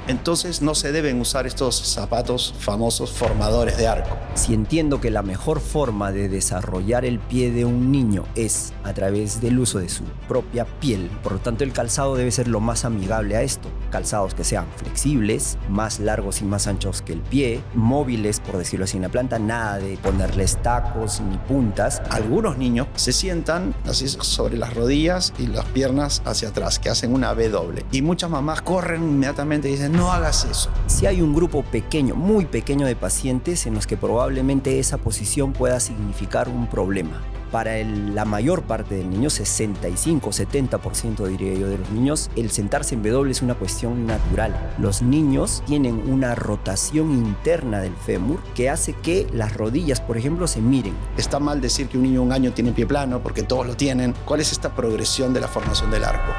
entonces no se deben usar estos zapatos famosos formadores de arco. Si entiendo que la mejor forma de desarrollar el pie de un niño es a través del uso de su propia piel, por lo tanto el calzado debe ser lo más amigable a esto. Calzados que sean flexibles, más largos y más anchos que el pie, móviles, por decirlo así, en la planta, nada de ponerles tacos ni puntas. Algunos niños se sientan así sobre las rodillas y las piernas hacia atrás, que hacen una V doble. Y muchas mamás corren inmediatamente y dicen, no hagas eso. Si hay un grupo pequeño, muy pequeño de pacientes en los que probablemente esa posición pueda significar un problema. Para la mayor parte del niño, 65-70% diría yo de los niños, el sentarse en W es una cuestión natural. Los niños tienen una rotación interna del fémur que hace que las rodillas, por ejemplo, se miren. Está mal decir que un niño de 1 año tiene pie plano porque todos lo tienen. ¿Cuál es esta progresión de la formación del arco?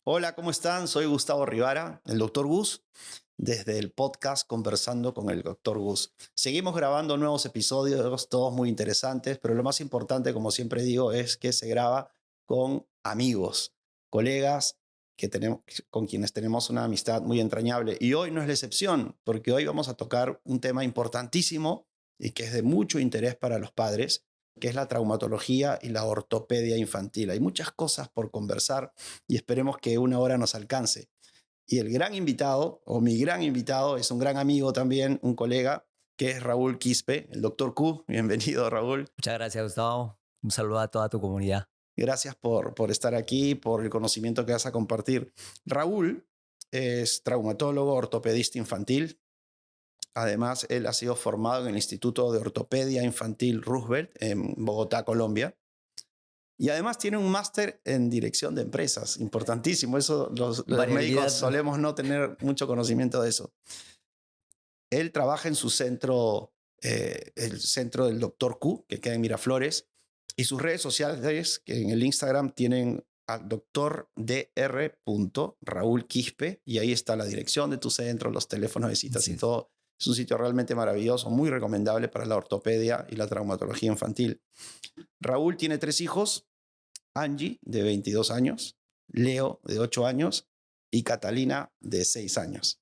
Hola, ¿cómo están? Soy Gustavo Rivara, el Dr. Gus, desde el podcast Conversando con el Dr. Gus. Seguimos grabando nuevos episodios, todos muy interesantes, pero lo más importante, como siempre digo, es que se graba con amigos, colegas con quienes tenemos una amistad muy entrañable. Y hoy no es la excepción, porque hoy vamos a tocar un tema importantísimo y que es de mucho interés para los padres, que es la traumatología y la ortopedia infantil. Hay muchas cosas por conversar y esperemos que 1 hora nos alcance. Y el gran invitado, o mi gran invitado, es un gran amigo también, un colega, que es Raúl Quispe, el Dr. Q. Bienvenido, Raúl. Muchas gracias, Gustavo. Un saludo a toda tu comunidad. Gracias por estar aquí, por el conocimiento que vas a compartir. Raúl es traumatólogo, ortopedista infantil. Además, él ha sido formado en el Instituto de Ortopedia Infantil Roosevelt en Bogotá, Colombia. Y además tiene un máster en dirección de empresas, importantísimo. Eso los médicos solemos no tener mucho conocimiento de eso. Él trabaja en su centro, el centro del Dr. Q, que queda en Miraflores, y sus redes sociales, que en el Instagram tienen al Dr. Raúl Quispe, y ahí está la dirección de tu centro, los teléfonos de citas y todo. Es un sitio realmente maravilloso, muy recomendable para la ortopedia y la traumatología infantil. Raúl tiene 3 hijos, Angie, de 22 años, Leo, de 8 años, y Catalina, de 6 años.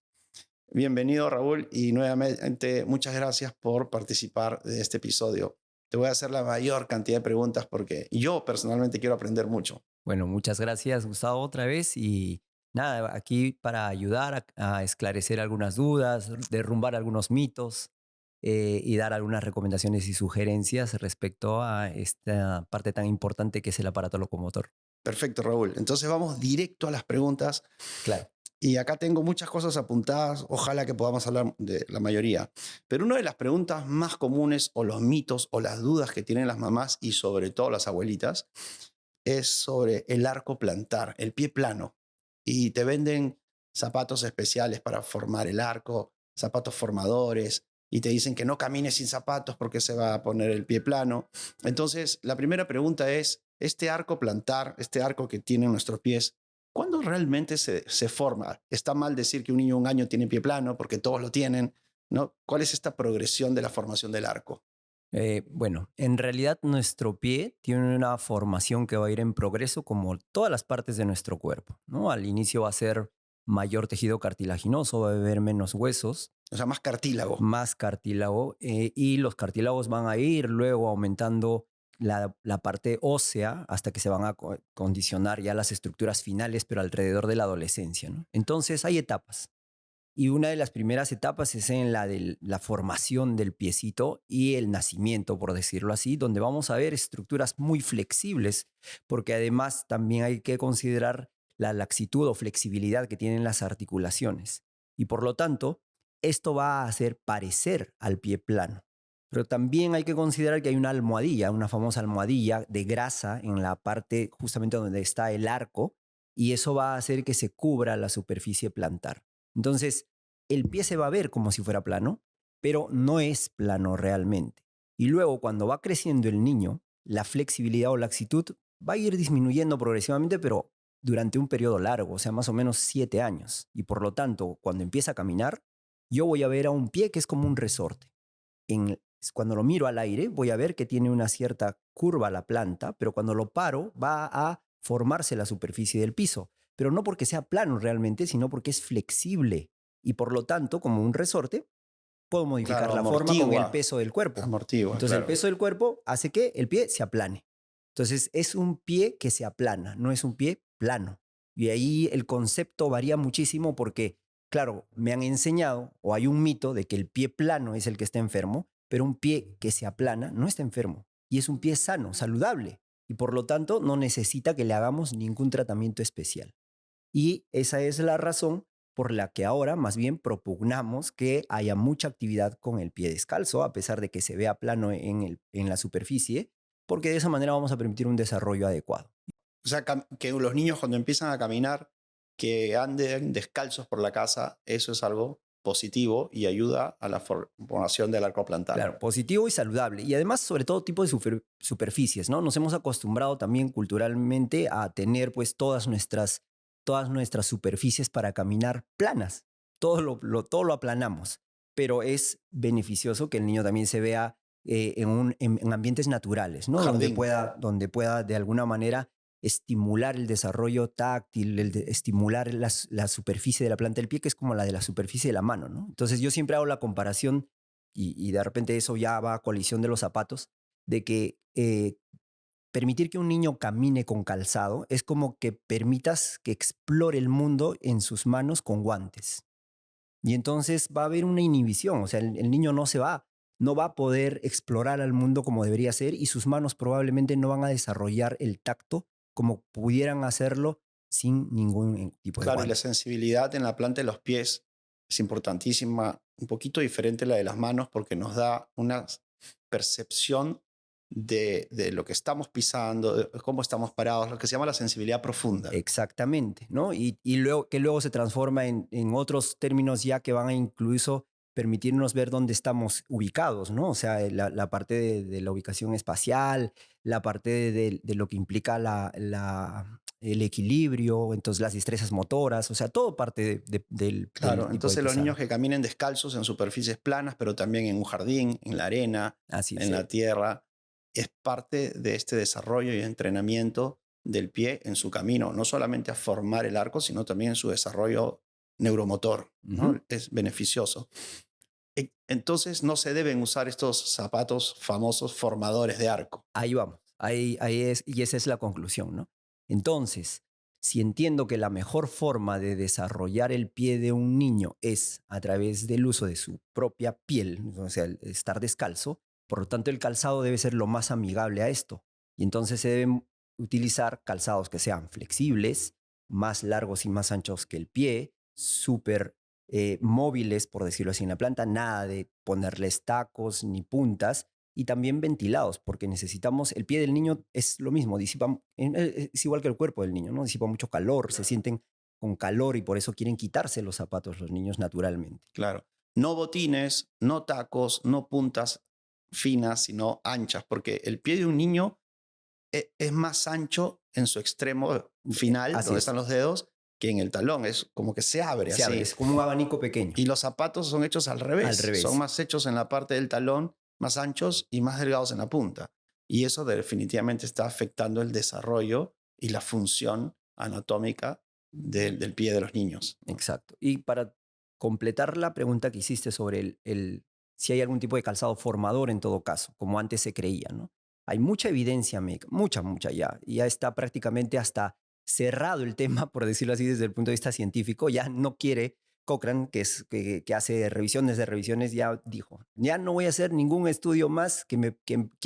Bienvenido, Raúl, y nuevamente muchas gracias por participar de este episodio. Te voy a hacer la mayor cantidad de preguntas porque yo personalmente quiero aprender mucho. Bueno, muchas gracias, Gustavo, otra vez. Y nada, aquí para ayudar a esclarecer algunas dudas, derrumbar algunos mitos y dar algunas recomendaciones y sugerencias respecto a esta parte tan importante que es el aparato locomotor. Perfecto, Raúl. Entonces vamos directo a las preguntas. Claro. Y acá tengo muchas cosas apuntadas, ojalá que podamos hablar de la mayoría. Pero una de las preguntas más comunes o los mitos o las dudas que tienen las mamás y sobre todo las abuelitas es sobre el arco plantar, el pie plano. Y te venden zapatos especiales para formar el arco, zapatos formadores, y te dicen que no camines sin zapatos porque se va a poner el pie plano. Entonces, la primera pregunta es, este arco plantar, este arco que tienen nuestros pies, ¿cuándo realmente se forma? Está mal decir que un niño de 1 año tiene pie plano porque todos lo tienen, ¿no? ¿Cuál es esta progresión de la formación del arco? Bueno, en realidad nuestro pie tiene una formación que va a ir en progreso como todas las partes de nuestro cuerpo, ¿no? Al inicio va a ser mayor tejido cartilaginoso, va a haber menos huesos. O sea, más cartílago. Más cartílago y los cartílagos van a ir luego aumentando la parte ósea hasta que se van a condicionar ya las estructuras finales, pero alrededor de la adolescencia, ¿no? Entonces hay etapas. Y una de las primeras etapas es en la de la formación del piecito y el nacimiento, por decirlo así, donde vamos a ver estructuras muy flexibles, porque además también hay que considerar la laxitud o flexibilidad que tienen las articulaciones. Y por lo tanto, esto va a hacer parecer al pie plano. Pero también hay que considerar que hay una almohadilla, una famosa almohadilla de grasa en la parte justamente donde está el arco, y eso va a hacer que se cubra la superficie plantar. Entonces, el pie se va a ver como si fuera plano, pero no es plano realmente. Y luego, cuando va creciendo el niño, la flexibilidad o laxitud va a ir disminuyendo progresivamente, pero durante un periodo largo, o sea, más o menos 7 años. Y por lo tanto, cuando empieza a caminar, yo voy a ver a un pie que es como un resorte. En Cuando lo miro al aire, voy a ver que tiene una cierta curva la planta, pero cuando lo paro, va a formarse la superficie del piso. Pero no porque sea plano realmente, sino porque es flexible. Y por lo tanto, como un resorte, puedo modificar Claro, la forma con el amortigua, peso del cuerpo. amortigua, Entonces el claro. peso del cuerpo hace que el pie se aplane. Entonces es un pie que se aplana, no es un pie plano. Y ahí el concepto varía muchísimo porque, claro, me han enseñado, o hay un mito de que el pie plano es el que está enfermo, pero un pie que se aplana no está enfermo. Y es un pie sano, saludable. Y por lo tanto no necesita que le hagamos ningún tratamiento especial. Y esa es la razón por la que ahora más bien propugnamos que haya mucha actividad con el pie descalzo, a pesar de que se vea plano en la superficie, porque de esa manera vamos a permitir un desarrollo adecuado. O sea, que los niños cuando empiezan a caminar, que anden descalzos por la casa, eso es algo positivo y ayuda a la formación del arco plantar. Claro, positivo y saludable. Y además, sobre todo, tipo de superficies, ¿no? Nos hemos acostumbrado también culturalmente a tener pues todas nuestras superficies para caminar planas. Todo lo aplanamos. Pero es beneficioso que el niño también se vea en ambientes naturales, ¿no? Jardín. Donde pueda de alguna manera estimular el desarrollo táctil, estimular la superficie de la planta del pie, que es como la de la superficie de la mano, ¿no? Entonces yo siempre hago la comparación y de repente eso ya va a colisión de los zapatos, de que permitir que un niño camine con calzado es como que permitas que explore el mundo en sus manos con guantes. Y entonces va a haber una inhibición, o sea, el niño no va a poder explorar al mundo como debería ser y sus manos probablemente no van a desarrollar el tacto como pudieran hacerlo sin ningún tipo de Claro, y la guante. sensibilidad en la planta de los pies es importantísima, un poquito diferente a la de las manos porque nos da una percepción de lo que estamos pisando, de cómo estamos parados, lo que se llama la sensibilidad profunda. Exactamente, ¿no? Y luego, que luego se transforma en otros términos ya que van a incluso permitirnos ver dónde estamos ubicados, ¿no? O sea, la parte de la ubicación espacial, la parte de lo que implica el equilibrio, entonces las destrezas motoras, o sea, todo parte del Claro, tipo de entonces los niños pisada. que caminen descalzos en superficies planas, pero también en un jardín, en la arena, Así en es. la tierra, es parte de este desarrollo y entrenamiento del pie en su camino, no solamente a formar el arco, sino también en su desarrollo neuromotor, Ujú. ¿no? Es beneficioso. Entonces no se deben usar estos zapatos famosos formadores de arco. Ahí vamos, ahí es, y esa es la conclusión, ¿no? Entonces, si entiendo que la mejor forma de desarrollar el pie de un niño es a través del uso de su propia piel, o sea, el estar descalzo, por lo tanto el calzado debe ser lo más amigable a esto. Y entonces se deben utilizar calzados que sean flexibles, más largos y más anchos que el pie, súper móviles, por decirlo así, en la planta, nada de ponerles tacos ni puntas, y también ventilados, porque necesitamos, el pie del niño es lo mismo, es igual que el cuerpo del niño, ¿no? Disipa mucho calor, se sienten con calor y por eso quieren quitarse los zapatos los niños naturalmente. Claro. No botines, no tacos, no puntas finas, sino anchas, porque el pie de un niño es más ancho en su extremo final, Así donde es, están los dedos, que en el talón. Es como que se abre se abre, así. es como un abanico pequeño, Y los zapatos son hechos al al revés. Son revés. más hechos en la parte del talón, más anchos y más delgados en la punta. Y eso definitivamente está afectando el desarrollo y la función anatómica del pie de los niños, ¿no? Exacto. Y para completar la pregunta que hiciste sobre si hay algún tipo de calzado formador en todo caso, como antes se creía, ¿no? Hay mucha evidencia médica, mucha ya, y ya está prácticamente hasta cerrado el tema, por decirlo así, desde el punto de vista científico. Ya no quiere Cochrane, que hace revisiones de revisiones, ya dijo, ya no voy a hacer ningún estudio más que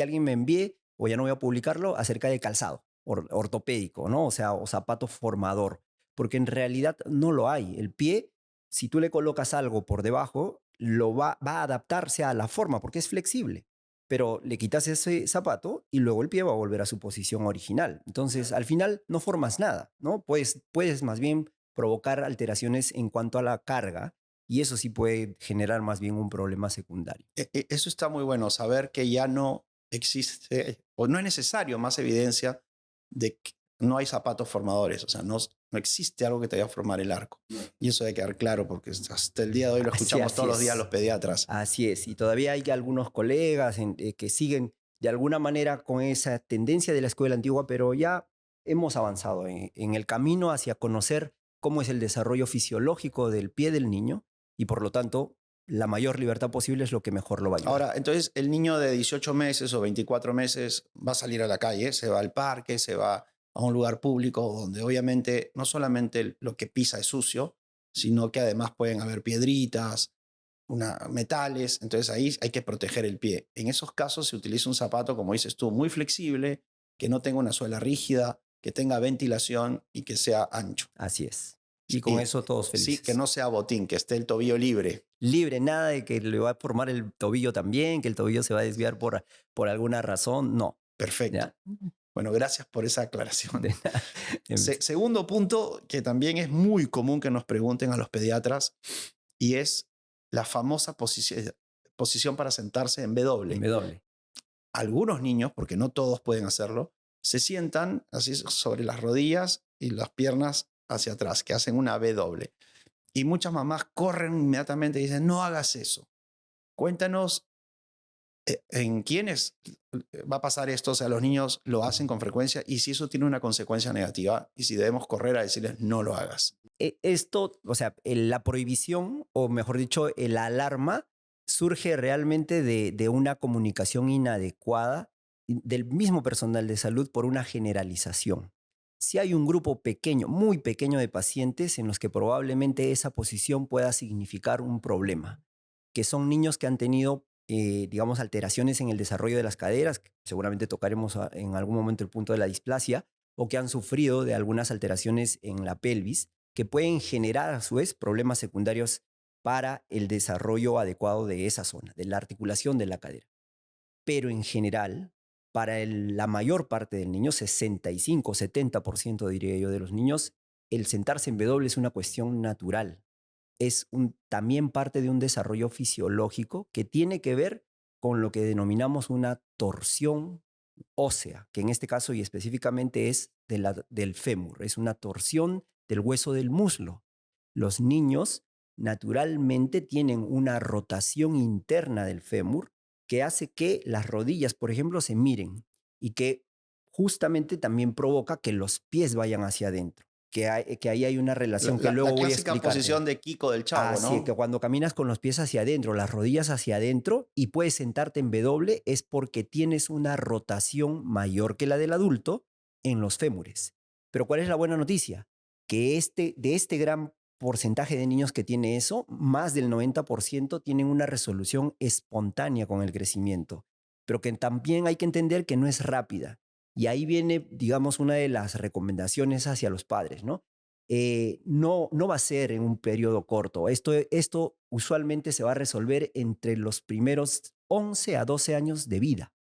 alguien me envíe o ya no voy a publicarlo acerca de calzado ortopédico, ¿no? O sea, o zapato formador, porque en realidad no lo hay. El pie, si tú le colocas algo por debajo, va a adaptarse a la forma porque es flexible, pero le quitas ese zapato y luego el pie va a volver a su posición original. Entonces, al final no formas nada, ¿no? Puedes más bien provocar alteraciones en cuanto a la carga y eso sí puede generar más bien un problema secundario. Eso está muy bueno, saber que ya no existe o no es necesario más evidencia de no hay zapatos formadores, o sea, no existe algo que te vaya a formar el arco. Y eso debe quedar claro porque hasta el día de hoy lo escuchamos todos los días los pediatras. Así es, y todavía hay algunos colegas que siguen de alguna manera con esa tendencia de la escuela antigua, pero ya hemos avanzado en el camino hacia conocer cómo es el desarrollo fisiológico del pie del niño y por lo tanto la mayor libertad posible es lo que mejor lo va a ayudar. Ahora, entonces el niño de 18 meses o 24 meses va a salir a la calle, se va al parque, se va a un lugar público donde obviamente no solamente lo que pisa es sucio, sino que además pueden haber piedritas, metales, entonces ahí hay que proteger el pie. En esos casos se utiliza un zapato, como dices tú, muy flexible, que no tenga una suela rígida, que tenga ventilación y que sea ancho. Así es. Y con eso todos felices. Sí, que no sea botín, que esté el tobillo libre. Libre, nada de que le va a formar el tobillo también, que el tobillo se va a desviar por alguna razón, no. Perfecto. ¿Ya? Bueno, gracias por esa aclaración. De nada. Segundo punto, que también es muy común que nos pregunten a los pediatras, y es la famosa posición para sentarse en W. En W. Algunos niños, porque no todos pueden hacerlo, se sientan así sobre las rodillas y las piernas hacia atrás, que hacen una W. Y muchas mamás corren inmediatamente y dicen, no hagas eso. Cuéntanos en quiénes va a pasar esto, o sea, los niños lo hacen con frecuencia y si eso tiene una consecuencia negativa y si debemos correr a decirles, no lo hagas. Esto, o sea, la prohibición, o mejor dicho, la alarma, surge realmente de una comunicación inadecuada del mismo personal de salud por una generalización. Si hay un grupo pequeño, muy pequeño de pacientes en los que probablemente esa posición pueda significar un problema, que son niños que han tenido, digamos, alteraciones en el desarrollo de las caderas, que seguramente tocaremos en algún momento el punto de la displasia, o que han sufrido de algunas alteraciones en la pelvis, que pueden generar a su vez problemas secundarios para el desarrollo adecuado de esa zona, de la articulación de la cadera. Pero en general, para la mayor parte del niño, 65-70% diría yo de los niños, el sentarse en W es una cuestión natural. Es también parte de un desarrollo fisiológico que tiene que ver con lo que denominamos una torsión ósea, que en este caso y específicamente es del fémur, es una torsión del hueso del muslo. Los niños naturalmente tienen una rotación interna del fémur que hace que las rodillas, por ejemplo, se miren y que justamente también provoca que los pies vayan hacia adentro, que ahí hay una relación que luego voy a explicar. La clásica posición de Kiko del Chavo, ¿no? Así que cuando caminas con los pies hacia adentro, las rodillas hacia adentro y puedes sentarte en W es porque tienes una rotación mayor que la del adulto en los fémures. Pero ¿cuál es la buena noticia? Que de este gran porcentaje de niños que tiene eso, más del 90% tienen una resolución espontánea con el crecimiento, pero que también hay que entender que no es rápida. Y ahí viene, digamos, una de las recomendaciones hacia los padres, ¿no? No va a ser en un periodo corto. Esto usualmente se va a resolver entre los primeros 11 a 12 años de vida.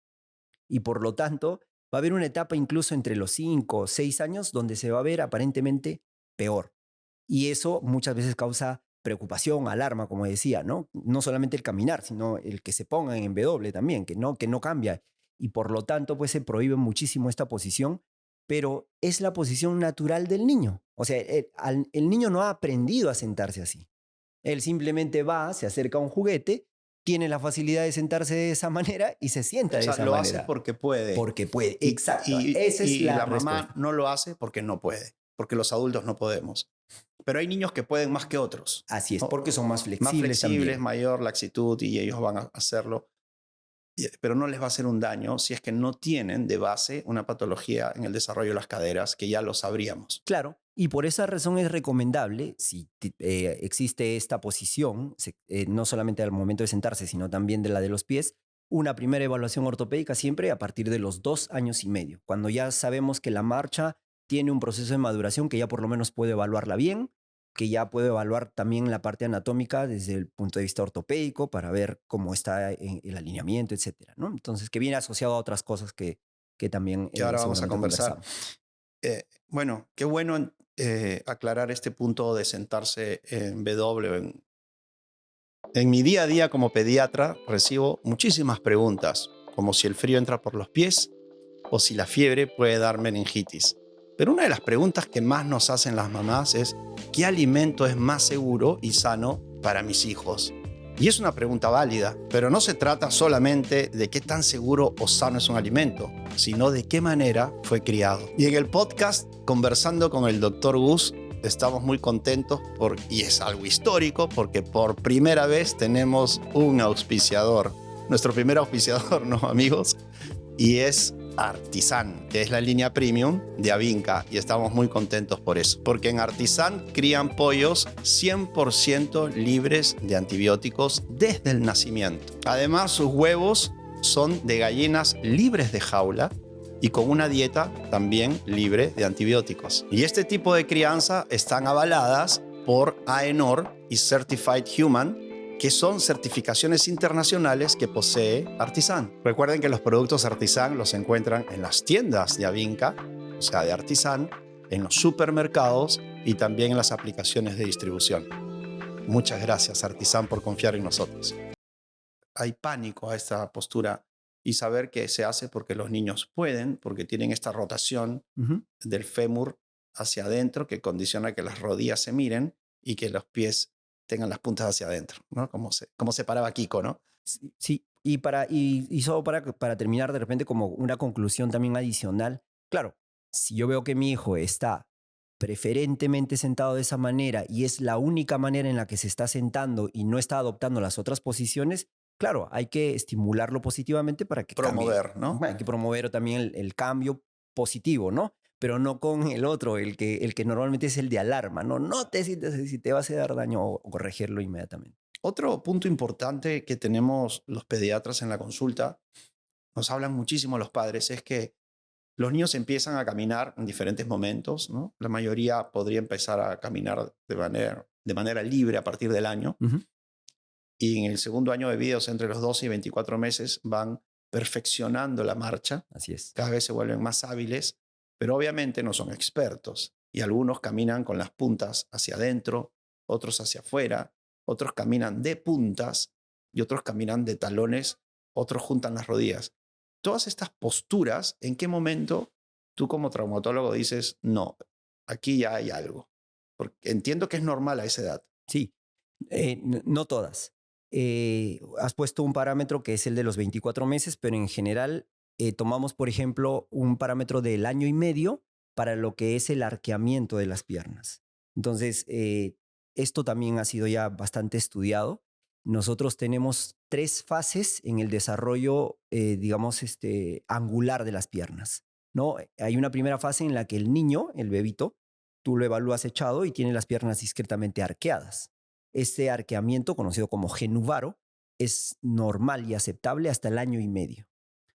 Y por lo tanto, va a haber una etapa incluso entre los 5 o 6 años donde se va a ver aparentemente peor. Y eso muchas veces causa preocupación, alarma, como decía, ¿no? No solamente el caminar, sino el que se pongan en W también, que no cambia. Y por lo tanto, pues se prohíbe muchísimo esta posición, pero es la posición natural del niño. O sea, el niño no ha aprendido a sentarse así. Él simplemente va, se acerca a un juguete, tiene la facilidad de sentarse de esa manera y se sienta de esa manera. Lo hace porque puede. Porque puede, exacto. Esa es la mamá no lo hace porque no puede, porque los adultos no podemos. Pero hay niños que pueden más que otros. Así es, porque son más flexibles. Más flexibles, también. mayor laxitud y ellos van a hacerlo. Pero no les va a hacer un daño si es que no tienen de base una patología en el desarrollo de las caderas, que ya lo sabríamos. Claro, y por esa razón es recomendable, si existe esta posición, no solamente al momento de sentarse, sino también de la de los pies, una primera evaluación ortopédica siempre a partir de los 2 años y medio, cuando ya sabemos que la marcha tiene un proceso de maduración que ya por lo menos puede evaluarla bien, que ya puede evaluar también la parte anatómica desde el punto de vista ortopédico para ver cómo está el alineamiento, etcétera, ¿no? Entonces, que viene asociado a otras cosas que también que ahora vamos a conversar. Bueno, qué bueno aclarar este punto de sentarse en W. En mi día a día como pediatra recibo muchísimas preguntas, como si el frío entra por los pies o si la fiebre puede dar meningitis. Pero una de las preguntas que más nos hacen las mamás es, ¿qué alimento es más seguro y sano para mis hijos? Y es una pregunta válida, pero no se trata solamente de qué tan seguro o sano es un alimento, sino de qué manera fue criado. Y en el podcast Conversando con el Dr. Gus, estamos muy contentos y es algo histórico porque por primera vez tenemos un auspiciador. Nuestro primer auspiciador, ¿no, amigos? Y es Artisan, que es la línea premium de Avinca, y estamos muy contentos por eso, porque en Artisan crían pollos 100% libres de antibióticos desde el nacimiento. Además, sus huevos son de gallinas libres de jaula y con una dieta también libre de antibióticos. Y este tipo de crianza están avaladas por AENOR y Certified Human, que son certificaciones internacionales que posee Artisan. Recuerden que los productos Artisan los encuentran en las tiendas de Avinca, o sea, de Artisan, en los supermercados y también en las aplicaciones de distribución. Muchas gracias, Artisan, por confiar en nosotros. Hay pánico a esta postura y saber que se hace porque los niños pueden, porque tienen esta rotación del fémur hacia adentro que condiciona que las rodillas se miren y que los pies tengan las puntas hacia adentro, ¿no? Como se paraba Kiko, ¿no? Sí, y solo para terminar de repente como una conclusión también adicional, claro, si yo veo que mi hijo está preferentemente sentado de esa manera y es la única manera en la que se está sentando y no está adoptando las otras posiciones, claro, hay que estimularlo positivamente para que promover, cambie. ¿no? Hay que promover también el cambio positivo, ¿no? Pero no con el otro, el que normalmente es el de alarma, ¿no? No te sientes si te va a hacer daño o corregirlo inmediatamente. Otro punto importante que tenemos los pediatras en la consulta, nos hablan muchísimo los padres, es que los niños empiezan a caminar en diferentes momentos, ¿no? La mayoría podría empezar a caminar de manera libre a partir del año. Y en el segundo año de vida, o sea, entre los 12 y 24 meses, van perfeccionando la marcha. Así es. Cada vez se vuelven más hábiles, pero obviamente no son expertos. Y algunos caminan con las puntas hacia adentro, otros hacia afuera, otros caminan de puntas y otros caminan de talones, otros juntan las rodillas. Todas estas posturas, ¿en qué momento tú como traumatólogo dices, no, aquí ya hay algo? Porque entiendo que es normal a esa edad. Sí, no todas. Has puesto un parámetro que es el de los 24 meses, pero en general tomamos, por ejemplo, un parámetro del año y medio para lo que es el arqueamiento de las piernas. Entonces, esto también ha sido ya bastante estudiado. Nosotros tenemos 3 fases en el desarrollo, digamos, angular de las piernas, ¿no? Hay una primera fase en la que el niño, el bebito, tú lo evalúas echado y tiene las piernas discretamente arqueadas. Este arqueamiento, conocido como genuvaro, es normal y aceptable hasta el año y medio.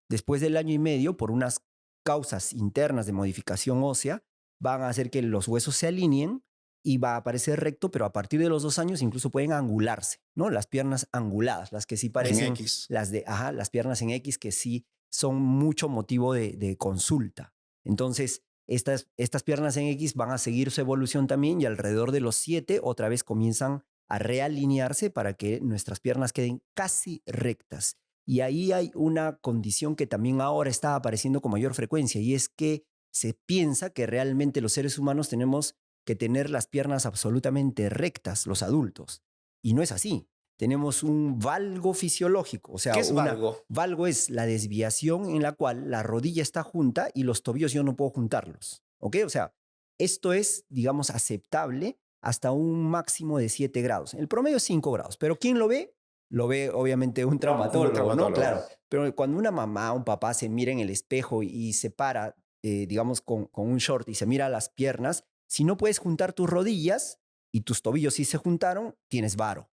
Después del año y medio, por unas causas internas de modificación ósea, van a hacer que los huesos se alineen y va a aparecer recto, pero a partir de los 2 años incluso pueden angularse, ¿no? Las piernas anguladas, las que sí parecen En X. las piernas en X, que sí son mucho motivo de consulta. Entonces, estas piernas en X van a seguir su evolución también y alrededor de los 7 otra vez comienzan a realinearse para que nuestras piernas queden casi rectas. Y ahí hay una condición que también ahora está apareciendo con mayor frecuencia y es que se piensa que realmente los seres humanos tenemos que tener las piernas absolutamente rectas, los adultos. Y no es así. Tenemos un valgo fisiológico. O sea, ¿Qué es valgo? Valgo es la desviación en la cual la rodilla está junta y los tobillos yo no puedo juntarlos. ¿Ok? O sea, esto es, digamos, aceptable hasta un máximo de 7 grados. El promedio es 5 grados. Pero ¿quién lo ve? Lo ve obviamente un traumatólogo, ¿no? Claro. Pero cuando una mamá o un papá se mira en el espejo y se para, digamos, con un short y se mira las piernas, si no puedes juntar tus rodillas y tus tobillos sí se juntaron, tienes varo.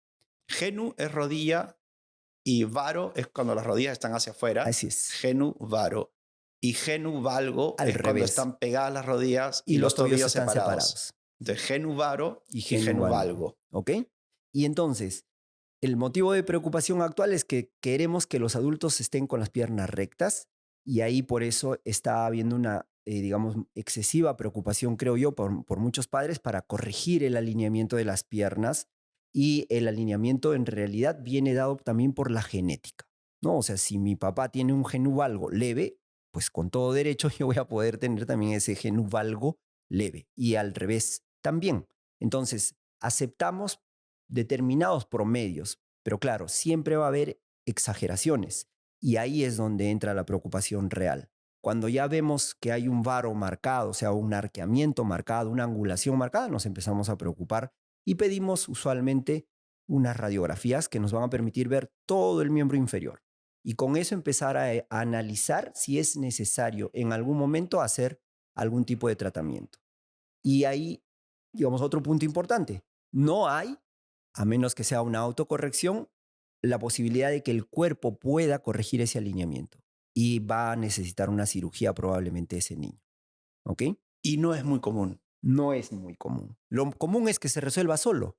Genu es rodilla y varo es cuando las rodillas están hacia afuera. Así es. Genu, varo. Y genu, valgo Al es cuando revés. están pegadas las rodillas y los tobillos están separados. De genu, varo y genu, valgo. ¿Ok? Y entonces, el motivo de preocupación actual es que queremos que los adultos estén con las piernas rectas y ahí por eso está habiendo una, digamos, excesiva preocupación, creo yo, por muchos padres para corregir el alineamiento de las piernas y el alineamiento en realidad viene dado también por la genética, ¿no? O sea, si mi papá tiene un genuvalgo leve, pues con todo derecho yo voy a poder tener también ese gen valgo leve y al revés también. Entonces, aceptamos determinados promedios, pero claro, siempre va a haber exageraciones y ahí es donde entra la preocupación real. Cuando ya vemos que hay un varo marcado, o sea, un arqueamiento marcado, una angulación marcada, nos empezamos a preocupar y pedimos usualmente unas radiografías que nos van a permitir ver todo el miembro inferior y con eso empezar a analizar si es necesario en algún momento hacer algún tipo de tratamiento. Y ahí, digamos, otro punto importante, no hay, a menos que sea una autocorrección, la posibilidad de que el cuerpo pueda corregir ese alineamiento y va a necesitar una cirugía probablemente ese niño. ¿Ok? Y no es muy común. No es muy común. Lo común es que se resuelva solo.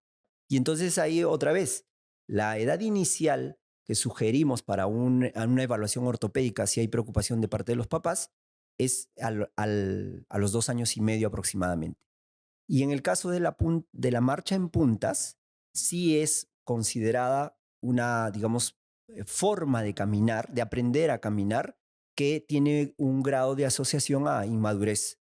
Y entonces ahí otra vez, la edad inicial que sugerimos para una evaluación ortopédica, si hay preocupación de parte de los papás, es a los 2 años y medio aproximadamente. Y en el caso de la marcha en puntas, sí es considerada una, digamos, forma de caminar, de aprender a caminar, que tiene un grado de asociación a inmadurez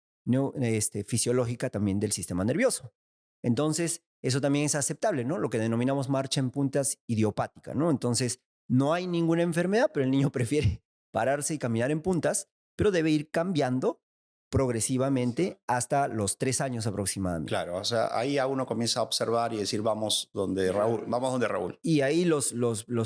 fisiológica también del sistema nervioso. Entonces, eso también es aceptable, ¿no? Lo que denominamos marcha en puntas idiopática, ¿no? Entonces, no hay ninguna enfermedad, pero el niño prefiere pararse y caminar en puntas, pero debe ir cambiando progresivamente hasta los 3 años aproximadamente. Claro, o sea, ahí ya uno comienza a observar y decir, vamos donde Raúl, vamos donde Raúl. Y ahí los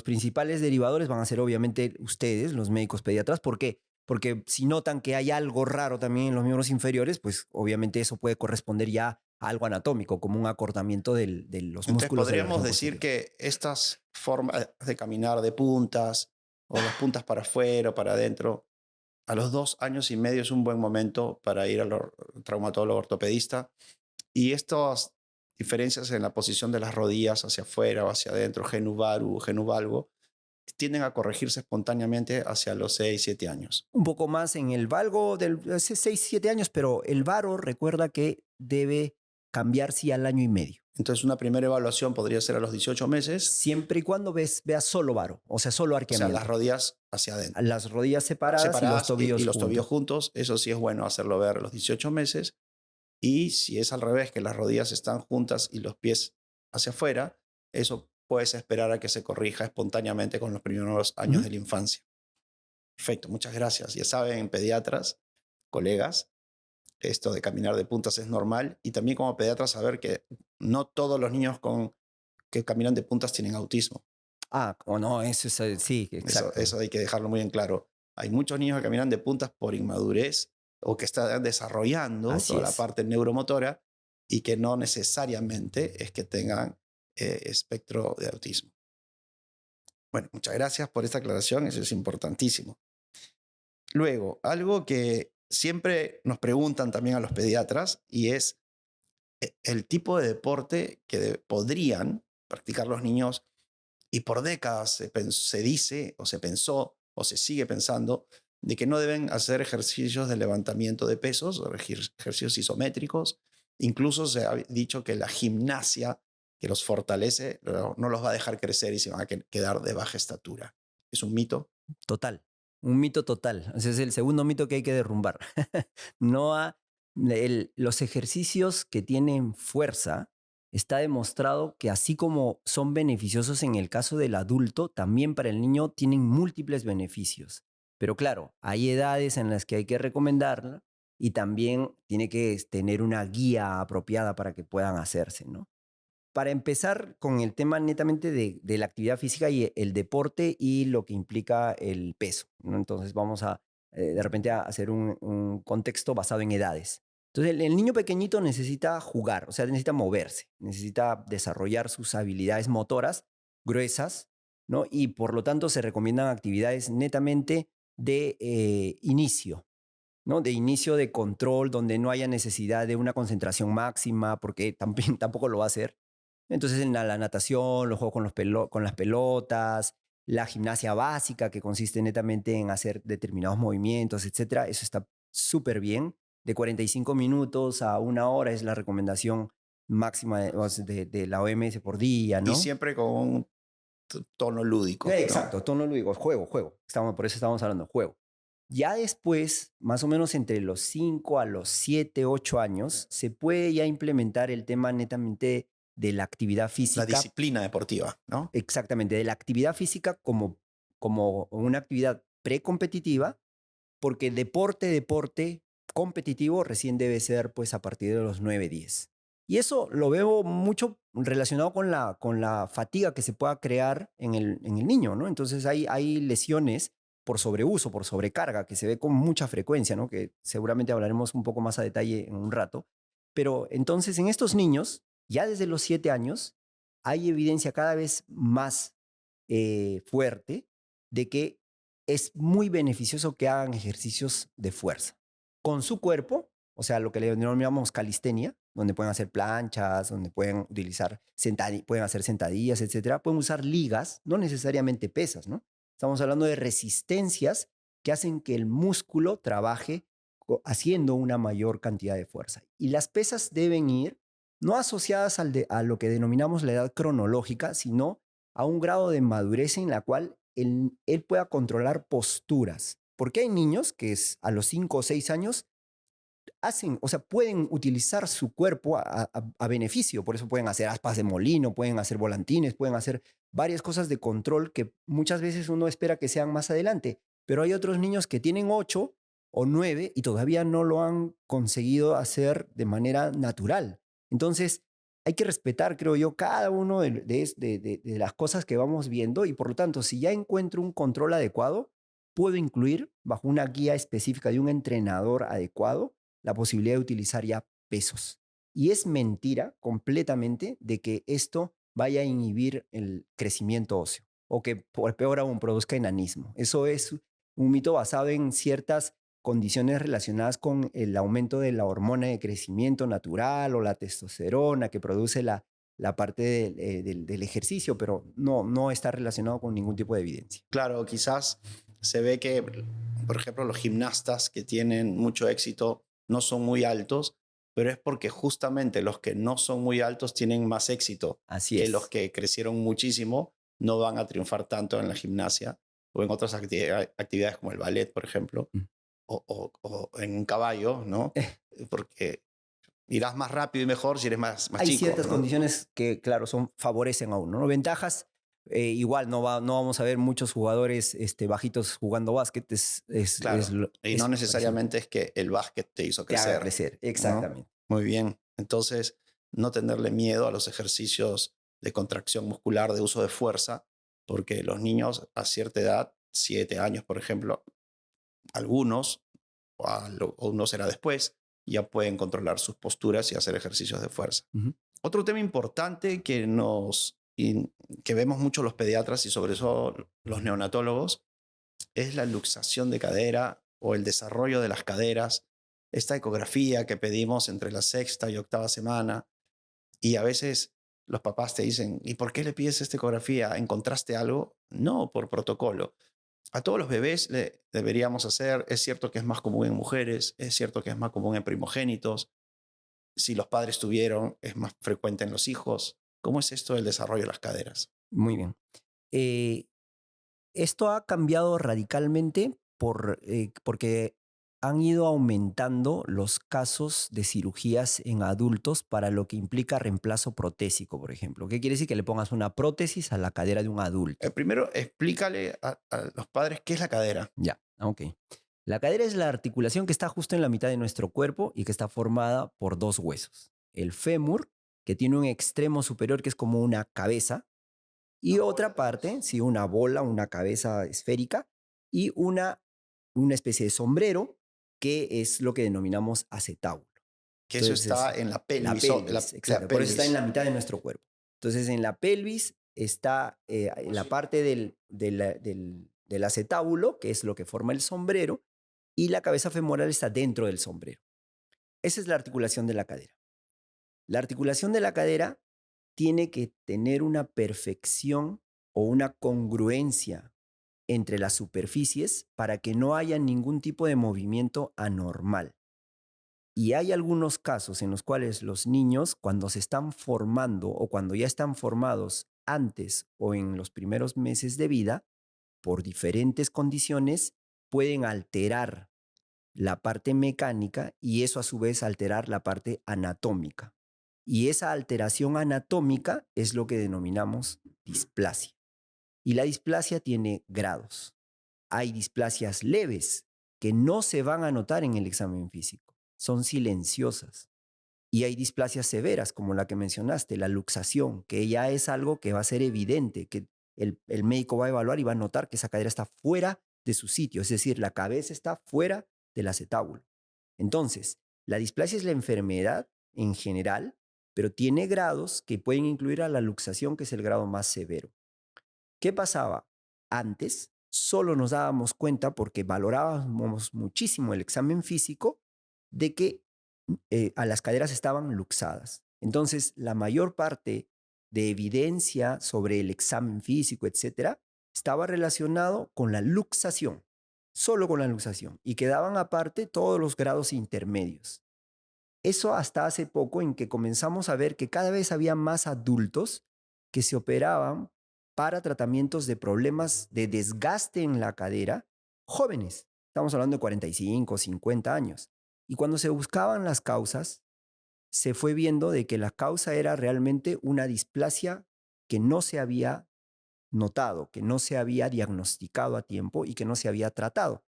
principales derivadores van a ser obviamente ustedes, los médicos pediatras. ¿Por qué? Porque si notan que hay algo raro también en los miembros inferiores, pues obviamente eso puede corresponder ya a algo anatómico, como un acortamiento de los Entonces, músculos de la podríamos región decir posterior. que estas formas de caminar de puntas o las puntas para afuera o para adentro, a los 2 años y medio es un buen momento para ir al traumatólogo ortopedista. Y estas diferencias en la posición de las rodillas hacia afuera o hacia adentro, genuvaru, genuvalgo, tienden a corregirse espontáneamente hacia los 6, 7 años. Un poco más en el valgo de 6, 7 años, pero el varo recuerda que debe cambiar sí al año y medio. Entonces, una primera evaluación podría ser a los 18 meses, Siempre y cuando veas solo varo, o sea, solo o sea, arqueamiento. las rodillas hacia adentro. Las rodillas separadas y los Separadas tobillos y los tobillos juntos. juntos, eso sí es bueno hacerlo ver a los 18 meses. Y si es al revés, que las rodillas están juntas y los pies hacia afuera, eso puedes esperar a que se corrija espontáneamente con los primeros años Ujú. de la infancia. Perfecto, muchas gracias. Ya saben, pediatras, colegas, esto de caminar de puntas es normal. Y también como pediatras saber que no todos los niños que caminan de puntas tienen autismo. Ah, o no, eso es, sí, exacto. Eso hay que dejarlo muy en claro. Hay muchos niños que caminan de puntas por inmadurez o que están desarrollando Así toda la es. parte neuromotora y que no necesariamente es que tengan espectro de autismo. Bueno, muchas gracias por esta aclaración, eso es importantísimo. Luego, algo que siempre nos preguntan también a los pediatras y es el tipo de deporte que podrían practicar los niños y por décadas se dice o se pensó o se sigue pensando de que no deben hacer ejercicios de levantamiento de pesos o ejercicios isométricos. Incluso se ha dicho que la gimnasia que los fortalece no los va a dejar crecer y se van a quedar de baja estatura. ¿Es un mito? Total. Un mito total. Ese es el segundo mito que hay que derrumbar. No los ejercicios que tienen fuerza, está demostrado que así como son beneficiosos en el caso del adulto, también para el niño tienen múltiples beneficios. Pero claro, hay edades en las que hay que recomendarla y también tiene que tener una guía apropiada para que puedan hacerse, ¿no? Para empezar con el tema netamente de la actividad física y el deporte y lo que implica el peso, ¿no? Entonces vamos a de repente a hacer un contexto basado en edades. Entonces el niño pequeñito necesita jugar, o sea, necesita moverse, necesita desarrollar sus habilidades motoras gruesas, ¿no? Y por lo tanto se recomiendan actividades netamente de inicio, ¿no? De inicio de control, donde no haya necesidad de una concentración máxima, porque también, tampoco lo va a hacer. Entonces, en la natación, los juegos con las pelotas, la gimnasia básica, que consiste netamente en hacer determinados movimientos, etcétera, eso está súper bien. De 45 minutos a 1 hora es la recomendación máxima de la OMS por día, Y ¿no? siempre con un tono lúdico, ¿no? Exacto, tono lúdico, juego. Por eso estamos hablando, juego. Ya después, más o menos entre los 5 a los 7, 8 años, se puede ya implementar el tema netamente de la actividad La física, disciplina deportiva, ¿no? exactamente, de la actividad física como una actividad precompetitiva, porque deporte competitivo recién debe ser pues a partir de los 9, 10. Y eso lo veo mucho relacionado con la fatiga que se pueda crear en el niño, ¿no? Entonces hay lesiones por sobreuso, por sobrecarga, que se ve con mucha frecuencia, ¿no? Que seguramente hablaremos un poco más a detalle en un rato. Pero entonces en estos niños, ya desde los 7 años, hay evidencia cada vez más fuerte de que es muy beneficioso que hagan ejercicios de fuerza con su cuerpo, o sea, lo que le denominamos calistenia, donde pueden hacer planchas, donde pueden utilizar pueden hacer sentadillas, etcétera. Pueden usar ligas, no necesariamente pesas, ¿no? Estamos hablando de resistencias que hacen que el músculo trabaje haciendo una mayor cantidad de fuerza. Y las pesas deben ir no asociadas a lo que denominamos la edad cronológica, sino a un grado de madurez en la cual él pueda controlar posturas. Porque hay niños que a los 5 o 6 años hacen, o sea, pueden utilizar su cuerpo a beneficio. Por eso pueden hacer aspas de molino, pueden hacer volantines, pueden hacer varias cosas de control que muchas veces uno espera que sean más adelante. Pero hay otros niños que tienen 8 o 9 y todavía no lo han conseguido hacer de manera natural. Entonces, hay que respetar, creo yo, cada uno de las cosas que vamos viendo y por lo tanto, si ya encuentro un control adecuado, puedo incluir bajo una guía específica de un entrenador adecuado la posibilidad de utilizar ya pesos. Y es mentira completamente de que esto vaya a inhibir el crecimiento óseo o que, por peor aún, produzca enanismo. Eso es un mito basado en ciertas condiciones relacionadas con el aumento de la hormona de crecimiento natural o la testosterona que produce la parte del ejercicio, pero no está relacionado con ningún tipo de evidencia. Claro, quizás se ve que, por ejemplo, los gimnastas que tienen mucho éxito no son muy altos, pero es porque justamente los que no son muy altos tienen más éxito Así que los es. que crecieron muchísimo, no van a triunfar tanto en la gimnasia o en otras actividades como el ballet, por ejemplo, Mm. o en un caballo, ¿no? Porque irás más rápido y mejor si eres más Hay chico, ciertas ¿no? condiciones que, claro, favorecen a uno, ¿no? Ventajas, igual no vamos a ver muchos jugadores bajitos jugando básquet, Claro, y no es parecido. necesariamente es que el básquet te hizo Te haga crecer, crecer, ¿no? exactamente. Muy bien. Entonces, no tenerle miedo a los ejercicios de contracción muscular, de uso de fuerza, porque los niños a cierta edad, 7 años, por ejemplo, algunos, o uno será después, ya pueden controlar sus posturas y hacer ejercicios de fuerza. Ujú. Otro tema importante que vemos mucho los pediatras y sobre todo los neonatólogos es la luxación de cadera o el desarrollo de las caderas, esta ecografía que pedimos entre la sexta y octava semana. Y a veces los papás te dicen, ¿y por qué le pides esta ecografía? ¿Encontraste algo? No, por protocolo. A todos los bebés le deberíamos hacer, es cierto que es más común en mujeres, es cierto que es más común en primogénitos, si los padres tuvieron, es más frecuente en los hijos. ¿Cómo es esto del desarrollo de las caderas? Muy bien. Eh, Esto ha cambiado radicalmente porque han ido aumentando los casos de cirugías en adultos para lo que implica reemplazo protésico, por ejemplo. ¿Qué quiere decir? Que le pongas una prótesis a la cadera de un adulto. Primero, explícale a los padres qué es la cadera. Ya, ok. La cadera es la articulación que está justo en la mitad de nuestro cuerpo y que está formada por dos huesos. El fémur, que tiene un extremo superior que es como una cabeza, y otra parte, sí, una bola, una cabeza esférica, y una especie de sombrero, que es lo que denominamos acetábulo. Que eso Entonces, está en la la pelvis, pelvis, la exacto. Por eso está en pelvis. la mitad de nuestro cuerpo. Entonces, en la pelvis está la parte del acetábulo, que es lo que forma el sombrero, y la cabeza femoral está dentro del sombrero. Esa es la articulación de la cadera. La articulación de la cadera tiene que tener una perfección o una congruencia entre las superficies para que no haya ningún tipo de movimiento anormal. Y hay algunos casos en los cuales los niños, cuando se están formando o cuando ya están formados antes o en los primeros meses de vida, por diferentes condiciones, pueden alterar la parte mecánica y eso a su vez alterar la parte anatómica. Y esa alteración anatómica es lo que denominamos displasia. Y la displasia tiene grados. Hay displasias leves que no se van a notar en el examen físico. Son silenciosas. Y hay displasias severas, como la que mencionaste, la luxación, que ya es algo que va a ser evidente, que el médico va a evaluar y va a notar que esa cadera está fuera de su sitio, es decir, la cabeza está fuera del acetábulo. Entonces, la displasia es la enfermedad en general, pero tiene grados que pueden incluir a la luxación, que es el grado más severo. ¿Qué pasaba? Antes solo nos dábamos cuenta, porque valorábamos muchísimo el examen físico, de que a las caderas estaban luxadas. Entonces, la mayor parte de evidencia sobre el examen físico, etcétera, estaba relacionado con la luxación, solo con la luxación, y quedaban aparte todos los grados intermedios. Eso hasta hace poco, en que comenzamos a ver que cada vez había más adultos que se operaban para tratamientos de problemas de desgaste en la cadera, jóvenes. Estamos hablando de 45, 50 años. Y cuando se buscaban las causas, se fue viendo de que la causa era realmente una displasia que no se había notado, que no se había diagnosticado a tiempo y que no se había tratado.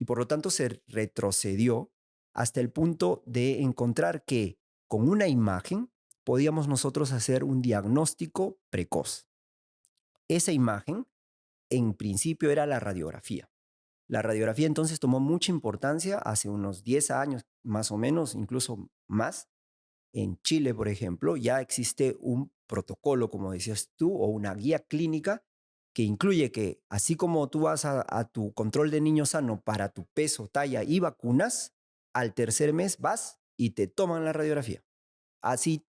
Y por lo tanto se retrocedió hasta el punto de encontrar que con una imagen podíamos nosotros hacer un diagnóstico precoz. Esa imagen, en principio, era la radiografía. La radiografía entonces tomó mucha importancia hace unos 10 años, más o menos, incluso más. En Chile, por ejemplo, ya existe un protocolo, como decías tú, o una guía clínica que incluye que, así como tú vas a tu control de niño sano para tu peso, talla y vacunas, al tercer mes vas y te toman la radiografía. Así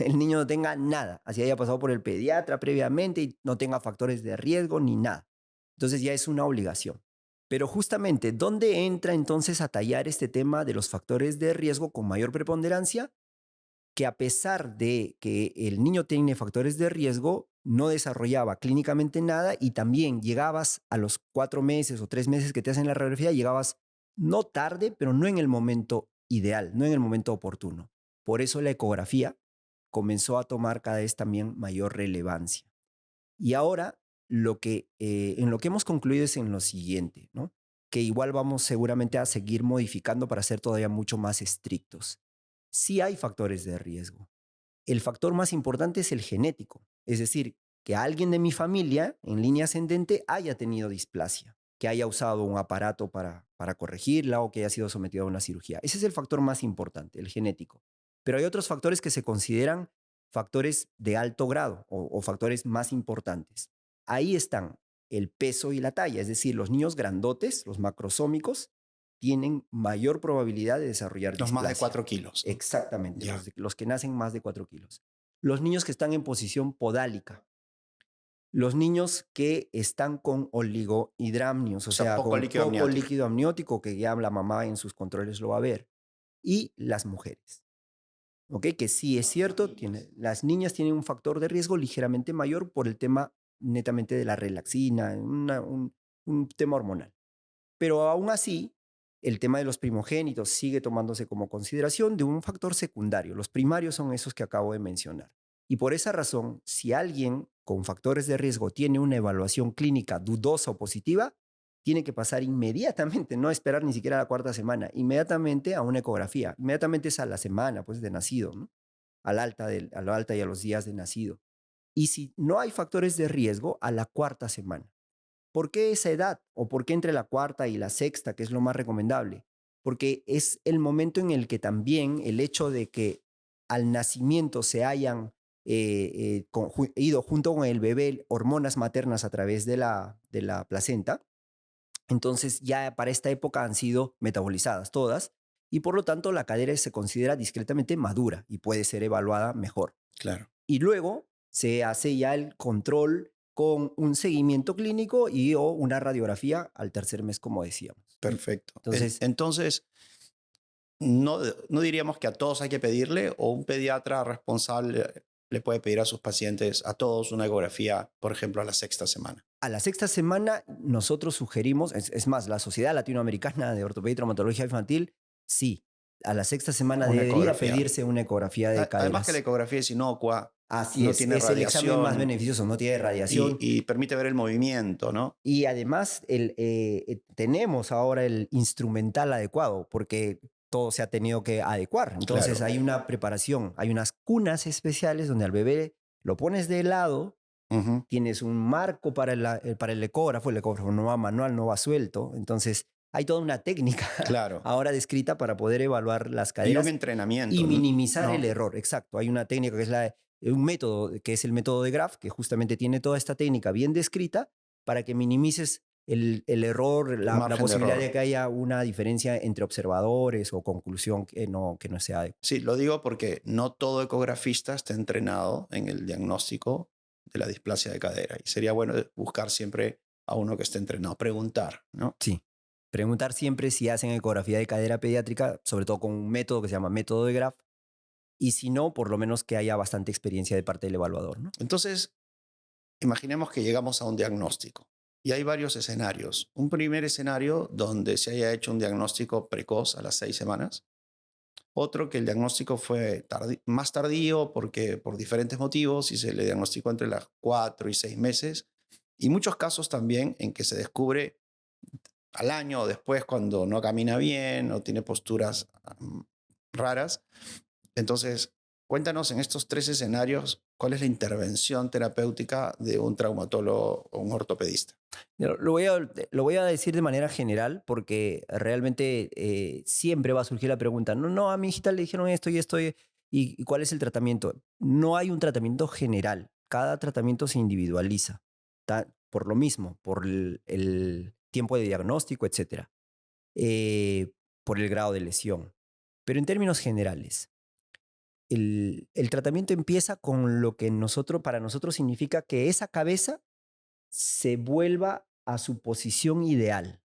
el niño no tenga nada, así haya pasado por el pediatra previamente y no tenga factores de riesgo ni nada. Entonces ya es una obligación. Pero justamente, ¿dónde entra entonces a tallar este tema de los factores de riesgo con mayor preponderancia? Que a pesar de que el niño tiene factores de riesgo, no desarrollaba clínicamente nada y también llegabas a los 4 meses o 3 meses que te hacen la radiografía, llegabas no tarde, pero no en el momento ideal, no en el momento oportuno. Por eso la ecografía comenzó a tomar cada vez también mayor relevancia. Y ahora en lo que hemos concluido es en lo siguiente, ¿no? Que igual vamos seguramente a seguir modificando para ser todavía mucho más estrictos. Sí hay factores de riesgo. El factor más importante es el genético, es decir, que alguien de mi familia en línea ascendente haya tenido displasia, que haya usado un aparato para corregirla o que haya sido sometido a una cirugía. Ese es el factor más importante, el genético. Pero hay otros factores que se consideran factores de alto grado o factores más importantes. Ahí están el peso y la talla, es decir, los niños grandotes, los macrosómicos, tienen mayor probabilidad de desarrollar Los más de displasia. 4 kilos, ¿no? Exactamente, Ya. los que nacen más de 4 kilos. Los niños que están en posición podálica. Los niños que están con oligohidramnios, o sea, poco con líquido poco amniótico. líquido amniótico, que ya la mamá en sus controles lo va a ver. Y las mujeres. ¿Ok? Que sí es cierto, las niñas tienen un factor de riesgo ligeramente mayor por el tema netamente de la relaxina, un tema hormonal. Pero aún así, el tema de los primogénitos sigue tomándose como consideración de un factor secundario. Los primarios son esos que acabo de mencionar. Y por esa razón, si alguien con factores de riesgo tiene una evaluación clínica dudosa o positiva, tiene que pasar inmediatamente, no esperar ni siquiera la cuarta semana, inmediatamente a una ecografía. Inmediatamente es a la semana pues, de nacido, ¿no? A la alta y a los días de nacido. Y si no hay factores de riesgo, a la cuarta semana. ¿Por qué esa edad? ¿O por qué entre la cuarta y la sexta, que es lo más recomendable? Porque es el momento en el que también el hecho de que al nacimiento se hayan ido junto con el bebé hormonas maternas a través de la placenta, entonces ya para esta época han sido metabolizadas todas y por lo tanto la cadera se considera discretamente madura y puede ser evaluada mejor. Claro. Y luego se hace ya el control con un seguimiento clínico y o una radiografía al tercer mes, como decíamos. Perfecto. Entonces, Entonces, no diríamos que a todos hay que pedirle o un pediatra responsable le puede pedir a sus pacientes, a todos, una ecografía, por ejemplo, a la 6ª semana? A la 6ª semana nosotros sugerimos, es más, la Sociedad Latinoamericana de Ortopedia y Traumatología Infantil, sí, a la 6ª semana Una debería ecografía. pedirse una ecografía de Además que la caderas. ecografía es inocua, Así no tiene es el examen más radiación beneficioso, no tiene radiación. y permite ver el movimiento, ¿no? Y además tenemos ahora el instrumental adecuado, porque todo se ha tenido que adecuar. Entonces Claro. hay una preparación, hay unas cunas especiales donde al bebé lo pones de lado, Ujú. tienes un marco para el ecógrafo no va manual, no va suelto. Entonces hay toda una técnica Claro. ahora descrita para poder evaluar las Y un caderas y entrenamiento, minimizar el ¿no? error. Exacto, hay una técnica que es un método que es el método de Graf, que justamente tiene toda esta técnica bien descrita para que minimices el error, El la margen de posibilidad error. de que haya una diferencia entre observadores o conclusión que no sea adecuada. Sí, lo digo porque no todo ecografista está entrenado en el diagnóstico de la displasia de cadera. Y sería bueno buscar siempre a uno que esté entrenado, preguntar, ¿no? Sí. Preguntar siempre si hacen ecografía de cadera pediátrica, sobre todo con un método que se llama método de Graf, y si no, por lo menos que haya bastante experiencia de parte del evaluador, ¿no? Entonces, imaginemos que llegamos a un diagnóstico y hay varios escenarios. Un primer escenario donde se haya hecho un diagnóstico precoz a las 6 semanas. Otro que el diagnóstico fue más tardío porque por diferentes motivos y se le diagnosticó entre las 4 y 6 meses. Y muchos casos también en que se descubre al año o después cuando no camina bien o tiene posturas raras. Entonces, cuéntanos en estos 3 escenarios cuál es la intervención terapéutica de un traumatólogo o un ortopedista. Lo voy a decir de manera general porque realmente siempre va a surgir la pregunta, no, no, a mi hijita le dijeron esto y esto y ¿cuál es el tratamiento? No hay un tratamiento general, cada tratamiento se individualiza, por lo mismo, por el tiempo de diagnóstico, etcétera, por el grado de lesión. Pero en términos generales, el tratamiento empieza con lo que para nosotros significa que esa cabeza se vuelva a su posición ideal.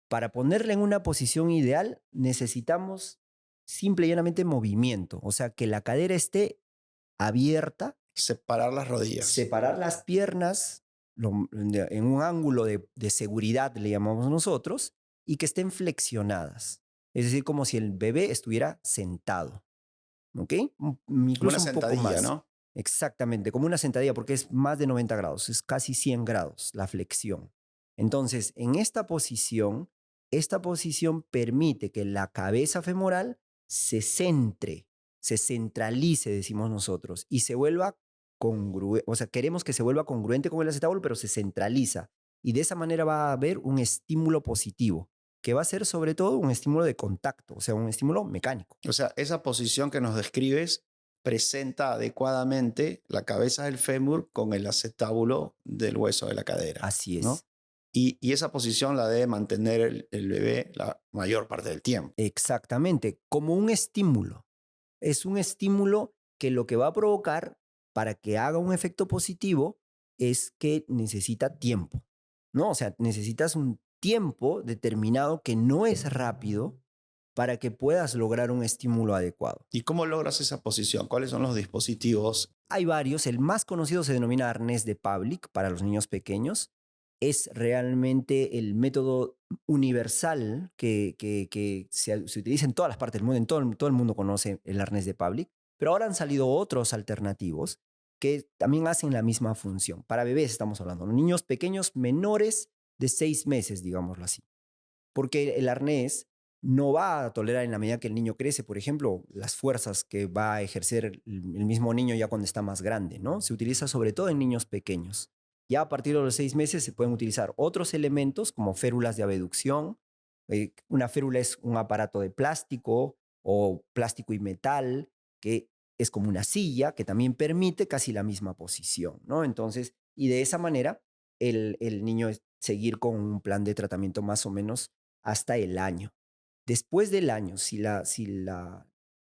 Para ponerla en una posición ideal necesitamos simple y llanamente movimiento, o sea, que la cadera esté abierta, Separar las rodillas. separar las piernas en un ángulo de seguridad, le llamamos nosotros, y que estén flexionadas. Es decir, como si el bebé estuviera sentado. ¿Ok? Como una Incluso un poco sentadilla, más. ¿no? Exactamente, como una sentadilla, porque es más de 90 grados, es casi 100 grados la flexión. Entonces, en esta posición permite que la cabeza femoral se centre, se centralice, decimos nosotros, y se vuelva congruente, o sea, queremos que se vuelva congruente con el acetábulo, pero se centraliza. Y de esa manera va a haber un estímulo positivo, que va a ser sobre todo un estímulo de contacto, o sea, un estímulo mecánico. O sea, esa posición que nos describes presenta adecuadamente la cabeza del fémur con el acetábulo del hueso de la cadera, Así es. ¿no? Y esa posición la debe mantener el bebé la mayor parte del tiempo. Exactamente, como un estímulo. Es un estímulo que lo que va a provocar para que haga un efecto positivo es que necesita tiempo, ¿no? O sea, necesitas un tiempo determinado que no es rápido para que puedas lograr un estímulo adecuado. ¿Y cómo logras esa posición? ¿Cuáles son los dispositivos? Hay varios, el más conocido se denomina arnés de Pavlik para los niños pequeños. Es realmente el método universal que se utiliza en todas las partes del mundo, todo el mundo conoce el arnés de Pavlik, pero ahora han salido otros alternativos que también hacen la misma función. Para bebés estamos hablando, los niños pequeños menores de 6 meses, digámoslo así, porque el arnés no va a tolerar en la medida que el niño crece, por ejemplo, las fuerzas que va a ejercer el mismo niño ya cuando está más grande, ¿no? Se utiliza sobre todo en niños pequeños. Ya a partir de los 6 meses se pueden utilizar otros elementos como férulas de abducción. Una férula es un aparato de plástico o plástico y metal que es como una silla que también permite casi la misma posición, ¿no? Entonces, y de esa manera el niño seguir con un plan de tratamiento más o menos hasta el año. Después del año,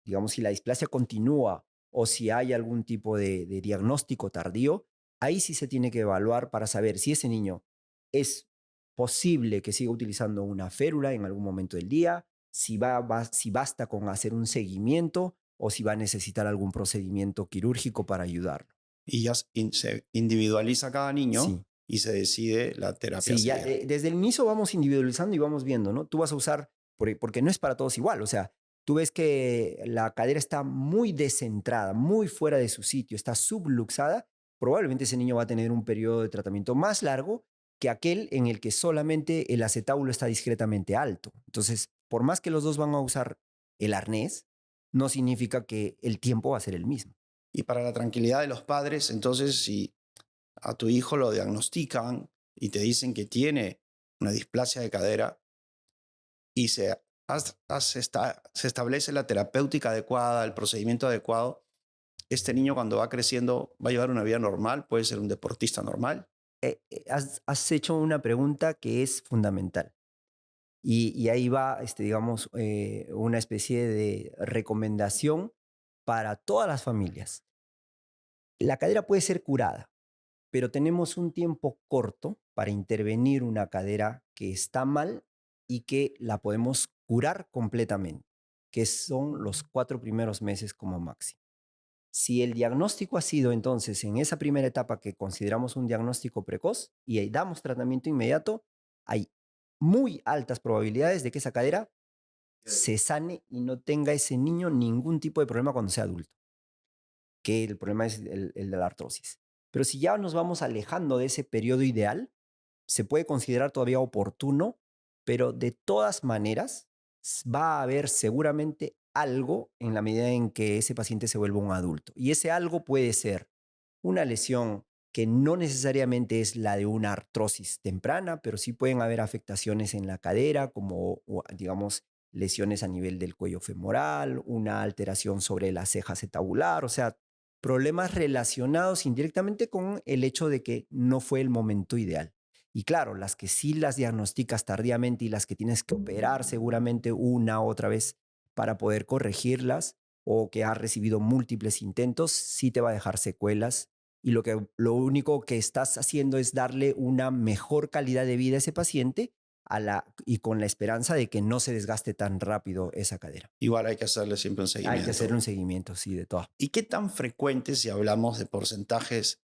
digamos, si la displasia continúa o si hay algún tipo de diagnóstico tardío, ahí sí se tiene que evaluar para saber si ese niño es posible que siga utilizando una férula en algún momento del día, si basta con hacer un seguimiento o si va a necesitar algún procedimiento quirúrgico para ayudarlo. Y ya se individualiza cada niño Sí. y se decide la terapia a Sí, ya seguir. desde el inicio vamos individualizando y vamos viendo, ¿no? Tú vas a usar, porque no es para todos igual, o sea, tú ves que la cadera está muy descentrada, muy fuera de su sitio, está subluxada, probablemente ese niño va a tener un periodo de tratamiento más largo que aquel en el que solamente el acetábulo está discretamente alto. Entonces, por más que los dos van a usar el arnés, no significa que el tiempo va a ser el mismo. Y para la tranquilidad de los padres, entonces, si a tu hijo lo diagnostican y te dicen que tiene una displasia de cadera y se establece la terapéutica adecuada, el procedimiento adecuado, este niño cuando va creciendo va a llevar una vida normal, puede ser un deportista normal. Has hecho una pregunta que es fundamental. Y ahí va, digamos, una especie de recomendación para todas las familias. La cadera puede ser curada, pero tenemos un tiempo corto para intervenir una cadera que está mal y que la podemos curar completamente, que son los 4 primeros meses como máximo. Si el diagnóstico ha sido entonces en esa primera etapa que consideramos un diagnóstico precoz y ahí damos tratamiento inmediato, hay muy altas probabilidades de que esa cadera se sane y no tenga ese niño ningún tipo de problema cuando sea adulto, que el problema es el de la artrosis. Pero si ya nos vamos alejando de ese periodo ideal, se puede considerar todavía oportuno, pero de todas maneras va a haber seguramente algo en la medida en que ese paciente se vuelva un adulto. Y ese algo puede ser una lesión que no necesariamente es la de una artrosis temprana, pero sí pueden haber afectaciones en la cadera, como, digamos, lesiones a nivel del cuello femoral, una alteración sobre la ceja acetabular, o sea, problemas relacionados indirectamente con el hecho de que no fue el momento ideal. Y claro, las que sí las diagnosticas tardíamente y las que tienes que operar seguramente una u otra vez para poder corregirlas o que has recibido múltiples intentos, sí te va a dejar secuelas y lo único que estás haciendo es darle una mejor calidad de vida a ese paciente y con la esperanza de que no se desgaste tan rápido esa cadera. Igual hay que hacerle siempre un Hay que hacerle seguimiento. un seguimiento, sí, de todo. ¿Y qué tan frecuente, si hablamos de porcentajes,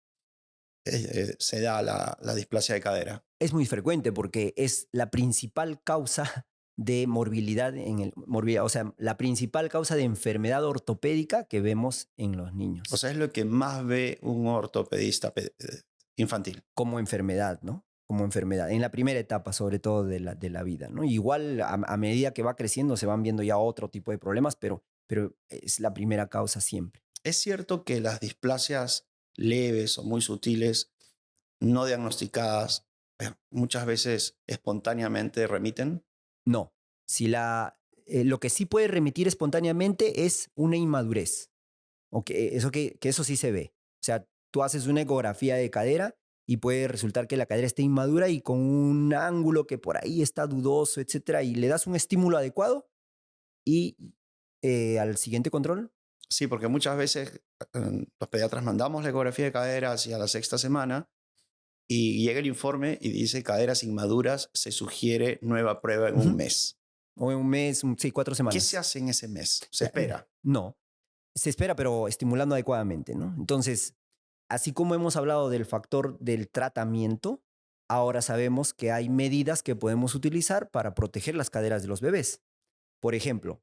se da la displasia de cadera? Es muy frecuente porque es la principal causa de morbilidad o sea, la principal causa de enfermedad ortopédica que vemos en los O niños sea, es lo que más ve un ortopedista infantil. como enfermedad, ¿no? Como enfermedad, en la primera etapa sobre todo de la vida, ¿no? Igual a medida que va creciendo se van viendo ya otro tipo de problemas, pero es la primera causa siempre. ¿Es cierto que las displasias leves o muy sutiles, no diagnosticadas, muchas veces espontáneamente remiten? No, si lo que sí puede remitir espontáneamente es una inmadurez. Que eso sí se ve. O sea, tú haces una ecografía de cadera y puede resultar que la cadera esté inmadura y con un ángulo que por ahí está dudoso, etcétera, y le das un estímulo adecuado y al siguiente control. Sí, porque muchas veces los pediatras mandamos la ecografía de cadera hacia la sexta semana y llega el informe y dice caderas inmaduras, se sugiere nueva prueba en un Ujú. mes. O en un mes, sí, 4 ¿Qué se semanas. hace en ese mes? ¿Se espera? No, se espera, pero estimulando adecuadamente, ¿no? Entonces, así como hemos hablado del factor del tratamiento, ahora sabemos que hay medidas que podemos utilizar para proteger las caderas de los bebés. Por ejemplo,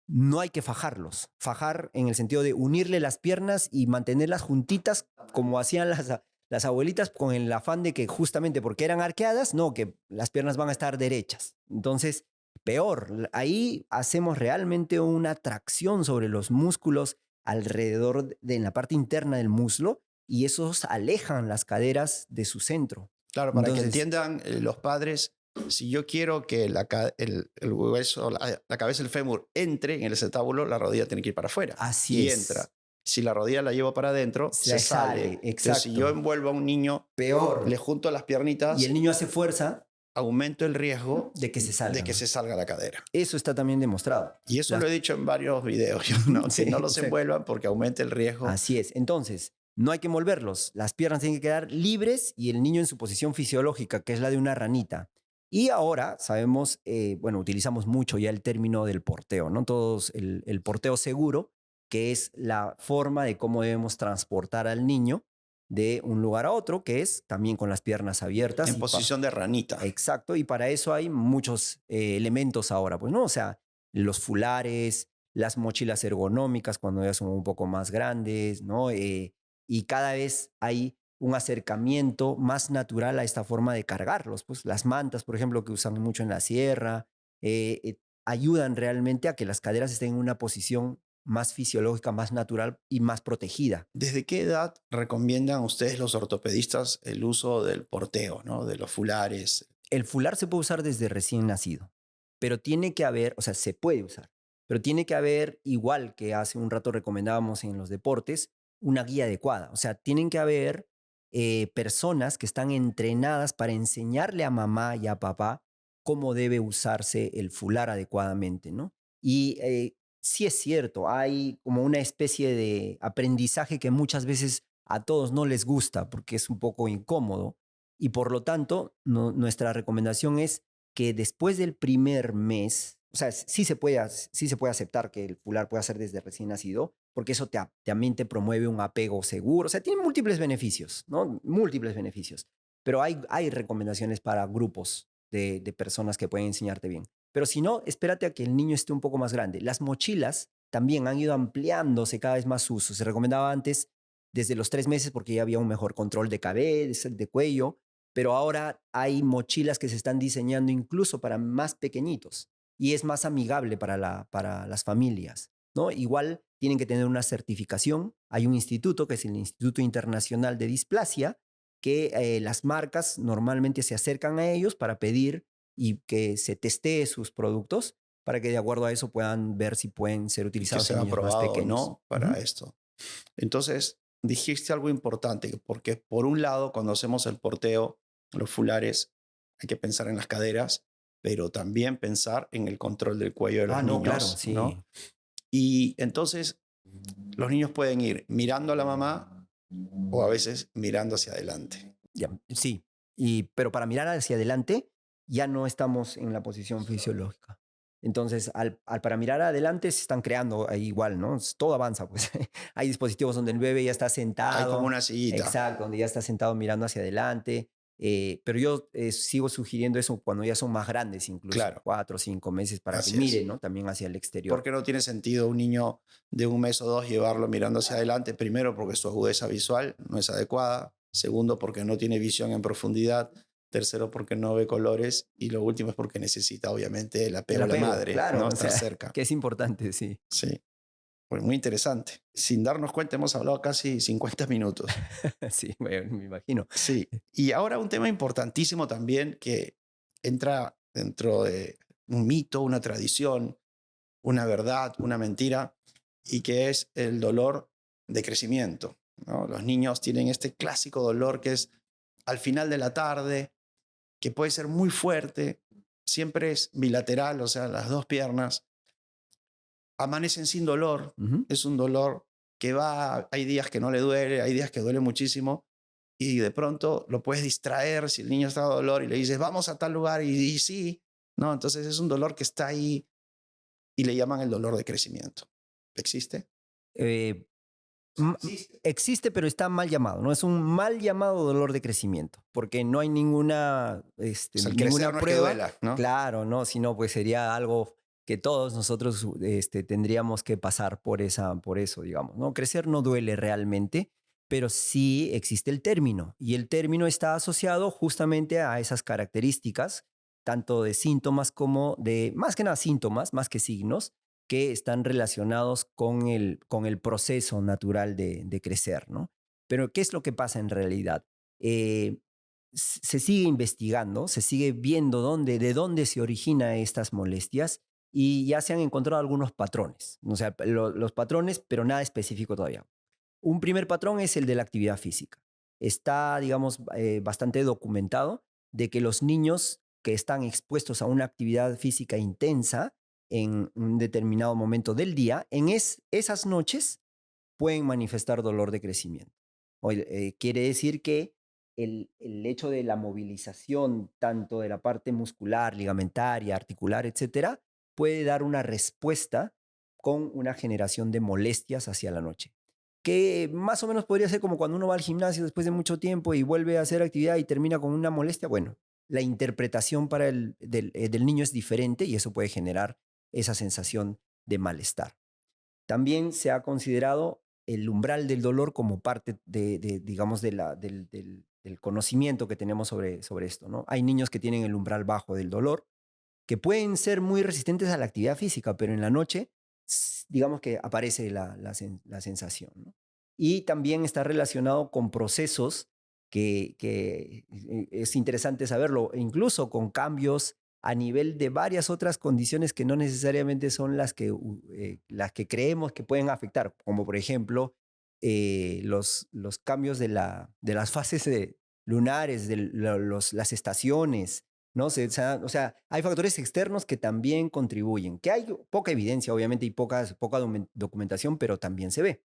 no hay que fajarlos. Fajar en el sentido de unirle las piernas y mantenerlas juntitas como hacían las abuelitas con el afán de que justamente porque eran arqueadas, no, que las piernas van a estar derechas. Entonces, peor, ahí hacemos realmente una tracción sobre los músculos alrededor de en la parte interna del muslo y esos alejan las caderas de su centro. Claro, para que Entonces, entiendan los padres, si yo quiero que el hueso, la cabeza del fémur entre en el acetábulo, la rodilla tiene que ir para afuera así y es. entra. Si la rodilla la llevo para adentro, se Se sale. sale, Entonces, si yo exacto. envuelvo a un niño, Peor. le junto las Y el piernitas, niño hace fuerza aumento el riesgo de que se de salgan, que ¿no? se salga la cadera. Eso está también demostrado. Y eso lo Las- he dicho en varios videos, ¿no? Que sí, no los exacto. envuelvan porque aumenta el riesgo. Así es. Entonces, no hay que envolverlos. Las piernas tienen que quedar libres y el niño en su posición fisiológica, que es la de una ranita. Y ahora sabemos, bueno, utilizamos mucho ya el término del porteo, ¿no? Todos el porteo seguro, que es la forma de cómo debemos transportar al niño de un lugar a otro, que es también con las piernas abiertas. En posición de ranita. Exacto, y para eso hay muchos elementos ahora, pues, ¿no? O sea, los fulares, las mochilas ergonómicas cuando ya son un poco más grandes, ¿no? Y cada vez hay un acercamiento más natural a esta forma de cargarlos, pues las mantas, por ejemplo, que usan mucho en la sierra, ayudan realmente a que las caderas estén en una posición más fisiológica, más natural y más protegida. ¿Desde qué edad recomiendan ustedes los ortopedistas el uso del porteo, ¿no? De los fulares? El fular se puede usar desde recién nacido, pero tiene que haber, o sea, se puede usar, pero tiene que haber, igual que hace un rato recomendábamos en los deportes, una guía adecuada. O sea, tienen que haber personas que están entrenadas para enseñarle a mamá y a papá cómo debe usarse el fular adecuadamente, ¿no? Y sí es cierto, hay como una especie de aprendizaje que muchas veces a todos no les gusta porque es un poco incómodo y por lo tanto, nuestra recomendación es que después del primer mes, o sea, sí se puede aceptar que el fular pueda ser desde recién nacido, porque eso también te promueve un apego seguro. O sea, tiene múltiples beneficios, ¿no? Múltiples beneficios. Pero hay recomendaciones para grupos de personas que pueden enseñarte bien. Pero si no, espérate a que el niño esté un poco más grande. Las mochilas también han ido ampliándose cada vez más su uso. Se recomendaba antes desde los 3 meses porque ya había un mejor control de cabeza, de cuello, pero ahora hay mochilas que se están diseñando incluso para más pequeñitos y es más amigable para las familias, ¿no? Igual tienen que tener una certificación. Hay un instituto que es el Instituto Internacional de Displasia, que las marcas normalmente se acercan a ellos para pedir y que se testee sus productos para que de acuerdo a eso puedan ver si pueden ser Y que utilizados en sea niños más aprobado o pequeños. no para esto. Entonces, dijiste algo importante, porque por un lado, cuando hacemos el porteo, los fulares, hay que pensar en las caderas, pero también pensar en el control del cuello de los Ah, no, claro, niños, sí. ¿no? Y entonces, los niños pueden ir mirando a la mamá o a veces mirando hacia adelante. Ya, sí, pero para mirar hacia adelante ya no estamos en la posición fisiológica. Entonces, para mirar adelante se están creando ahí igual, ¿no? Todo avanza, pues. Hay dispositivos donde el bebé ya está Hay como sentado, una sillita. exacto, donde ya está sentado mirando hacia adelante. Pero yo sigo sugiriendo eso cuando ya son más grandes, incluso Claro, 4 o 5 meses, para que así es. miren, ¿no? También hacia el exterior. Porque no tiene sentido un niño de 1 mes o 2 llevarlo mirando hacia adelante. Primero, porque su agudeza visual no es adecuada. Segundo, porque no tiene visión en profundidad. Tercero, porque no ve colores. Y lo último es porque necesita, obviamente, el El apego a la apego, madre, claro, ¿no? o Estar sea, cerca. que es importante, sí. Sí, pues muy interesante. Sin darnos cuenta, hemos hablado casi 50 minutos. Sí, me imagino. Sí, y ahora un tema importantísimo también que entra dentro de un mito, una tradición, una verdad, una mentira, y que es el dolor de crecimiento, ¿no? Los niños tienen este clásico dolor que es al final de la tarde, que puede ser muy fuerte, siempre es bilateral, o sea, las dos piernas amanecen sin dolor, Ujú. es un dolor que va, hay días que no le duele, hay días que duele muchísimo, y de pronto lo puedes distraer si el niño está de dolor y le dices, vamos a tal lugar, y sí, ¿no? Entonces es un dolor que está ahí y le llaman el dolor de crecimiento. ¿Existe? Eh, Existe. Existe, pero está mal llamado, ¿no? Es un mal llamado dolor de crecimiento, porque no hay ninguna, O sea, el crecer ninguna no es que prueba, duela, ¿no? claro, ¿no? Sino pues sería algo que todos nosotros tendríamos que pasar por eso, digamos, ¿no? Crecer no duele realmente, pero sí existe el término, y el término está asociado justamente a esas características, tanto de síntomas como de, más que nada síntomas, más que signos, que están relacionados con el proceso natural de crecer, ¿no? Pero, ¿qué es lo que pasa en realidad? Eh, se sigue investigando, se sigue viendo de dónde se originan estas molestias y ya se han encontrado algunos patrones. O sea, los patrones, pero nada específico todavía. Un primer patrón es el de la actividad física. Está, digamos, bastante documentado de que los niños que están expuestos a una actividad física intensa en un determinado momento del día, en esas noches pueden manifestar dolor de crecimiento. Quiere decir que el hecho de la movilización tanto de la parte muscular, ligamentaria, articular, etcétera, puede dar una respuesta con una generación de molestias hacia la noche. Que más o menos podría ser como cuando uno va al gimnasio después de mucho tiempo y vuelve a hacer actividad y termina con una molestia. Bueno, la interpretación para del niño es diferente y eso puede generar esa sensación de malestar. También se ha considerado el umbral del dolor como parte digamos, del conocimiento que tenemos sobre esto, ¿no? Hay niños que tienen el umbral bajo del dolor, que pueden ser muy resistentes a la actividad física, pero en la noche, digamos que aparece la sensación, ¿no? Y también está relacionado con procesos que es interesante saberlo, e incluso con cambios a nivel de varias otras condiciones que no necesariamente son las que creemos que pueden afectar, como por ejemplo los cambios de las fases lunares, las estaciones, ¿no? O sea, hay factores externos que también contribuyen, que hay poca evidencia, obviamente, y poca documentación, pero también se ve,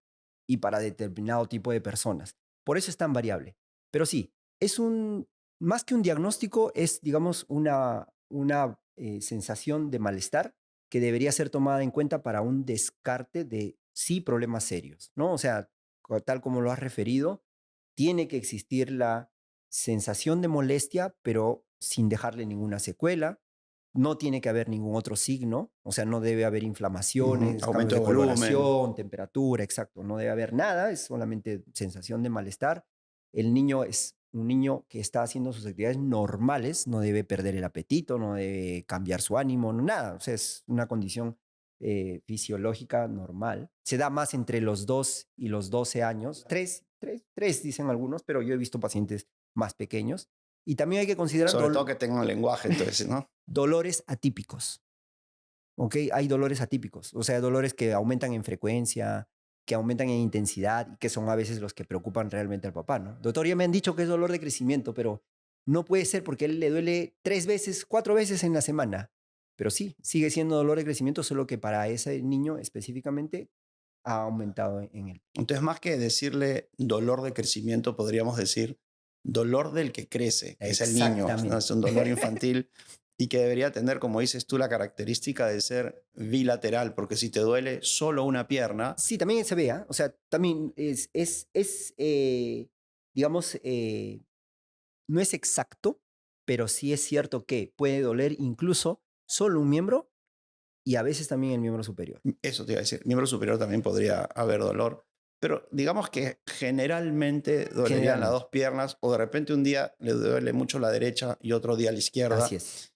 y para determinado tipo de personas. Por eso es tan variable. Pero sí, más que un diagnóstico, es, digamos, una sensación de malestar que debería ser tomada en cuenta para un descarte de sí problemas serios, ¿no? O sea, tal como lo has referido, tiene que existir la sensación de molestia, pero sin dejarle ninguna secuela. No tiene que haber ningún otro signo, o sea, no debe haber inflamaciones, cambios Aumento de de volumen. coloración, temperatura, exacto. No debe haber nada, es solamente sensación de malestar. El niño es un niño que está haciendo sus actividades normales, no debe perder el apetito, no debe cambiar su ánimo, no, nada. O sea, es una condición fisiológica normal. Se da más entre los 2 y los 12 años, 3 dicen algunos, pero yo he visto pacientes más pequeños. Y también hay que considerar Sobre todo que tengan lenguaje, entonces, ¿no? dolores atípicos. ¿Ok? Hay dolores atípicos, o sea, dolores que aumentan en frecuencia, que aumentan en intensidad y que son a veces los que preocupan realmente al papá, ¿no? Doctor, ya me han dicho que es dolor de crecimiento, pero no puede ser porque a él le duele 3 veces, 4 veces en la semana. Pero sí, sigue siendo dolor de crecimiento, solo que para ese niño específicamente ha aumentado en él. Entonces, más que decirle dolor de crecimiento, podríamos decir dolor del que crece, que es el niño, ¿no? Exactamente. Es un dolor infantil y que debería tener, como dices tú, la característica de ser bilateral, porque si te duele solo una pierna, Sí, también se vea, o sea, también digamos, no es exacto, pero sí es cierto que puede doler incluso solo un miembro y a veces también el miembro superior. eso te iba a decir, miembro superior también podría haber dolor, pero digamos que generalmente dolerían las Generalmente, dos piernas o de repente un día le duele mucho la derecha y otro día la así izquierda. es.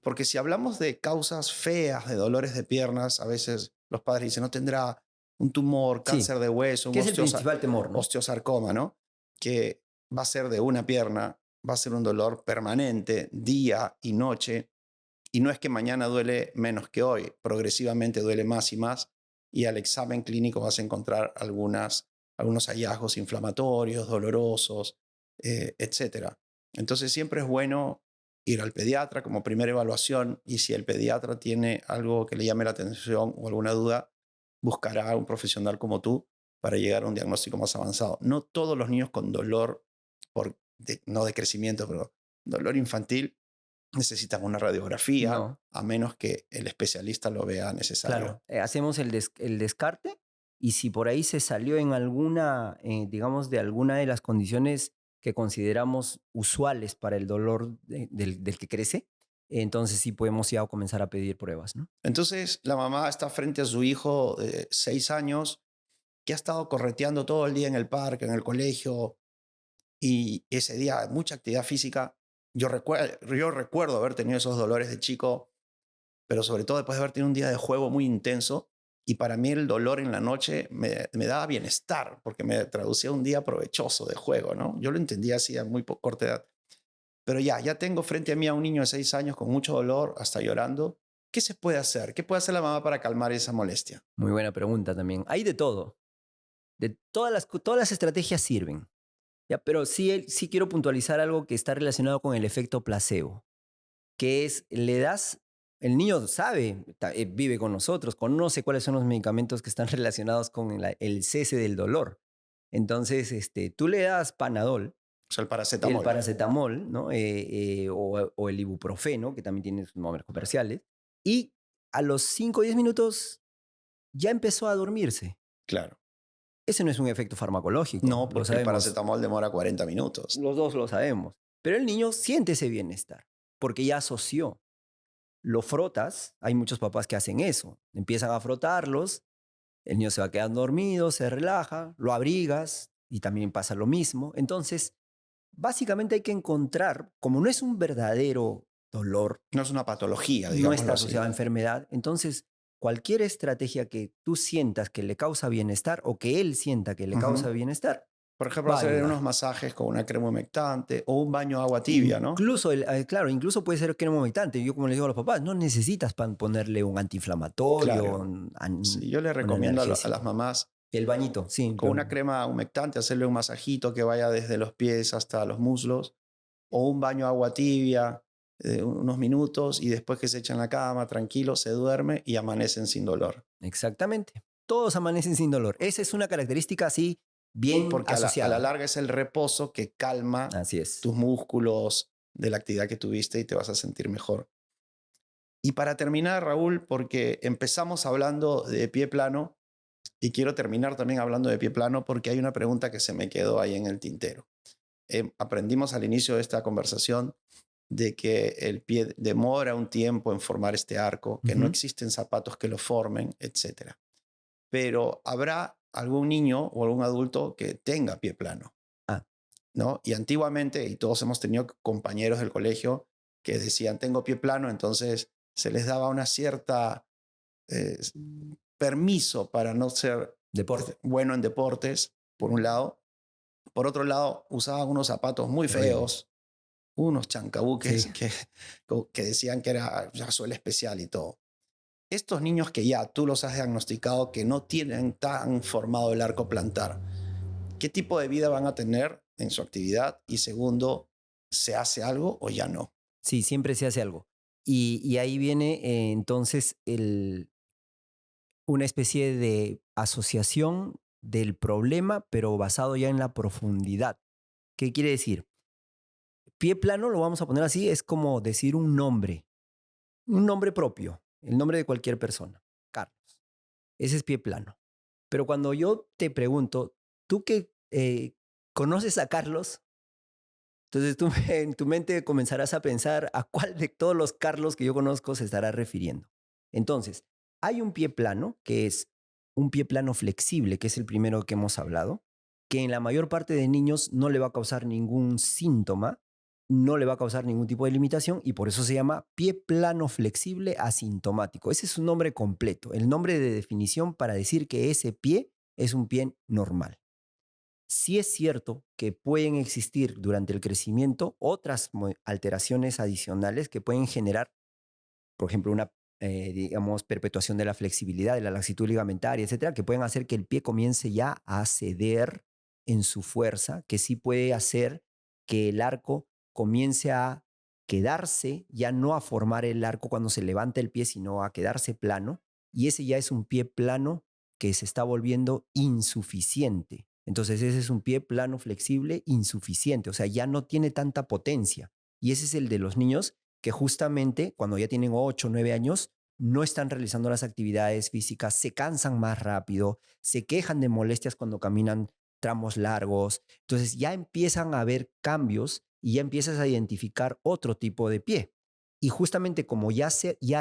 Porque si hablamos de causas feas de dolores de piernas, a veces los padres dicen, no tendrá un tumor, Sí, cáncer de hueso, un que es el principal temor, ¿no? osteosarcoma, ¿no? Que va a ser de una pierna, va a ser un dolor permanente, día y noche, y no es que mañana duele menos que hoy, progresivamente duele más y más, y al examen clínico vas a encontrar algunos hallazgos inflamatorios, dolorosos, etcétera. Entonces siempre es bueno ir al pediatra como primera evaluación y si el pediatra tiene algo que le llame la atención o alguna duda, buscará a un profesional como tú para llegar a un diagnóstico más avanzado. No todos los niños con dolor, no de crecimiento, pero dolor infantil, necesitan una radiografía, No, a menos que el especialista lo vea necesario. claro. Hacemos el descarte y si por ahí se salió en alguna, digamos, de alguna de las condiciones que consideramos usuales para el dolor del que crece, entonces sí podemos ya comenzar a pedir pruebas, ¿no? Entonces la mamá está frente a su hijo de 6 años que ha estado correteando todo el día en el parque, en el colegio, y ese día mucha actividad física. Yo recuerdo haber tenido esos dolores de chico, pero sobre todo después de haber tenido un día de juego muy intenso. Y para mí el dolor en la noche me daba bienestar, porque me traducía un día provechoso de juego, ¿no? Yo lo entendía así a muy corta edad. Pero ya tengo frente a mí a un niño de 6 años con mucho dolor, hasta llorando. ¿Qué se puede hacer? ¿Qué puede hacer la mamá para calmar esa molestia? Muy buena pregunta también. Hay de todo. Todas las estrategias sirven. Ya, pero sí quiero puntualizar algo que está relacionado con el efecto placebo, que es, el niño sabe, vive con nosotros, conoce cuáles son los medicamentos que están relacionados con el cese del dolor. Entonces, tú le das Panadol, O sea, el el paracetamol. paracetamol, ¿no? O el ibuprofeno, que también tiene sus nombres comerciales, y a los 5 o 10 minutos ya empezó a dormirse. Claro. Ese no es un efecto farmacológico, No, lo porque el sabemos. paracetamol demora 40 minutos. Los dos lo sabemos. Pero el niño siente ese bienestar porque ya asoció. Lo frotas, hay muchos papás que hacen eso. Empiezan a frotarlos, el niño se va quedando dormido, se relaja, lo abrigas y también pasa lo mismo. Entonces, básicamente hay que encontrar, como no es un verdadero dolor, No es una patología, no digámoslo está así. asociado a enfermedad, entonces cualquier estrategia que tú sientas que le causa bienestar o que él sienta que le causa Ujú. bienestar, Por ejemplo, va a hacer ayudar. unos masajes con una crema humectante o un baño de agua tibia, ¿no? Incluso, claro, incluso puede ser crema humectante. Yo como les digo a los papás, no necesitas ponerle un antiinflamatorio, Claro. Sí, yo le un recomiendo a las analgésico. mamás El bañito, sí. con una crema humectante hacerle un masajito que vaya desde los pies hasta los muslos o un baño de agua tibia, unos minutos y después que se echa en la cama, tranquilo, se duerme y amanecen sin dolor. Exactamente. Todos amanecen sin dolor. Esa es una característica así bien Porque a la asociada. larga es el reposo que calma Así es. tus músculos de la actividad que tuviste y te vas a sentir mejor. Y para terminar, Raúl, porque empezamos hablando de pie plano y quiero terminar también hablando de pie plano porque hay una pregunta que se me quedó ahí en el tintero. Aprendimos al inicio de esta conversación de que el pie demora un tiempo en formar este arco, que no existen zapatos que lo formen, etc. Pero habrá algún niño o algún adulto que tenga pie plano, Ah. ¿no? Y antiguamente, y todos hemos tenido compañeros del colegio que decían, tengo pie plano, entonces se les daba una cierta permiso para no ser Deporte. bueno en deportes, por un lado. Por otro lado, usaban unos zapatos muy Horrible. feos, unos chancabuques Sí. que decían que era ya suela especial y todo. Estos niños que ya tú los has diagnosticado que no tienen tan formado el arco plantar, ¿qué tipo de vida van a tener en su actividad? Y segundo, ¿se hace algo o ya no? Sí, siempre se hace algo. Y ahí viene entonces una especie de asociación del problema, pero basado ya en la profundidad. ¿Qué quiere decir? Pie plano, lo vamos a poner así, es como decir un nombre propio, el nombre de cualquier persona, Carlos. Ese es pie plano. Pero cuando yo te pregunto, ¿tú que conoces a Carlos? Entonces tú en tu mente comenzarás a pensar a cuál de todos los Carlos que yo conozco se estará refiriendo. Entonces, hay un pie plano que es un pie plano flexible, que es el primero que hemos hablado, que en la mayor parte de niños no le va a causar ningún síntoma, no le va a causar ningún tipo de limitación y por eso se llama pie plano flexible asintomático. Ese es su nombre completo, el nombre de definición para decir que ese pie es un pie normal. Sí es cierto que pueden existir durante el crecimiento otras alteraciones adicionales que pueden generar, por ejemplo, una, digamos, perpetuación de la flexibilidad, de la laxitud ligamentaria, etcétera, que pueden hacer que el pie comience ya a ceder en su fuerza, que sí puede hacer que el arco comience a quedarse, ya no a formar el arco cuando se levanta el pie, sino a quedarse plano. Y ese ya es un pie plano que se está volviendo insuficiente. Entonces ese es un pie plano flexible insuficiente, o sea, ya no tiene tanta potencia. Y ese es el de los niños que justamente cuando ya tienen 8 o 9 años no están realizando las actividades físicas, se cansan más rápido, se quejan de molestias cuando caminan tramos largos. Entonces ya empiezan a haber cambios y ya empiezas a identificar otro tipo de pie. Y justamente como ya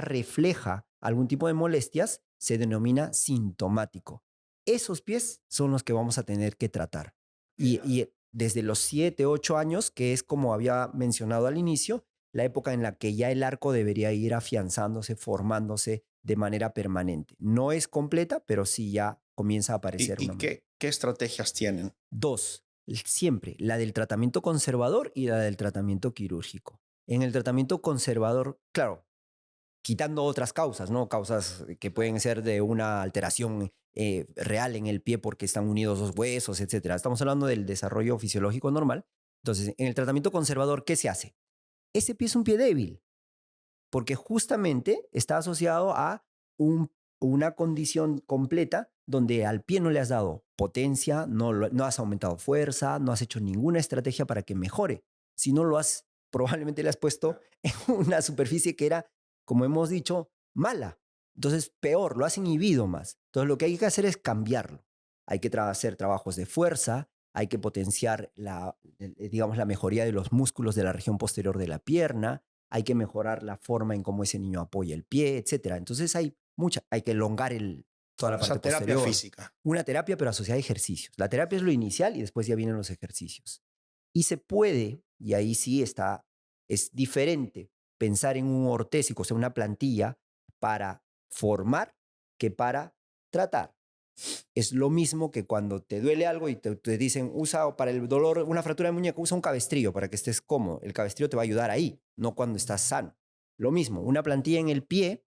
refleja algún tipo de molestias, se denomina sintomático. Esos pies son los que vamos a tener que tratar. Y desde los 7, 8 años, que es como había mencionado al inicio, la época en la que ya el arco debería ir afianzándose, formándose de manera permanente. No es completa, pero sí ya comienza a aparecer ¿Y una. qué estrategias tienen? Dos, siempre la del tratamiento conservador y la del tratamiento quirúrgico. En el tratamiento conservador, claro, quitando otras causas, ¿no? Causas que pueden ser de una alteración real en el pie porque están unidos dos huesos, etcétera. Estamos hablando del desarrollo fisiológico normal. Entonces, en el tratamiento conservador, ¿qué se hace? Ese pie es un pie débil porque justamente está asociado a una condición completa donde al pie no le has dado potencia, no has aumentado fuerza, no has hecho ninguna estrategia para que mejore. Si no lo has, probablemente le has puesto en una superficie que era, como hemos dicho, mala. Entonces, peor, lo has inhibido más. Entonces, lo que hay que hacer es cambiarlo. Hay que hacer trabajos de fuerza, hay que potenciar digamos, la mejoría de los músculos de la región posterior de la pierna, hay que mejorar la forma en cómo ese niño apoya el pie, etcétera. Entonces, hay que elongar toda la O sea, parte terapia posterior. física. Una terapia, pero asociada a ejercicios. La terapia es lo inicial y después ya vienen los ejercicios. Y se puede, y ahí sí es diferente pensar en un ortésico, o sea, una plantilla para formar que para tratar. Es lo mismo que cuando te duele algo y te dicen, usa para el dolor, una fractura de muñeca, usa un cabestrillo para que estés cómodo. El cabestrillo te va a ayudar ahí, no cuando estás sano. Lo mismo, una plantilla en el pie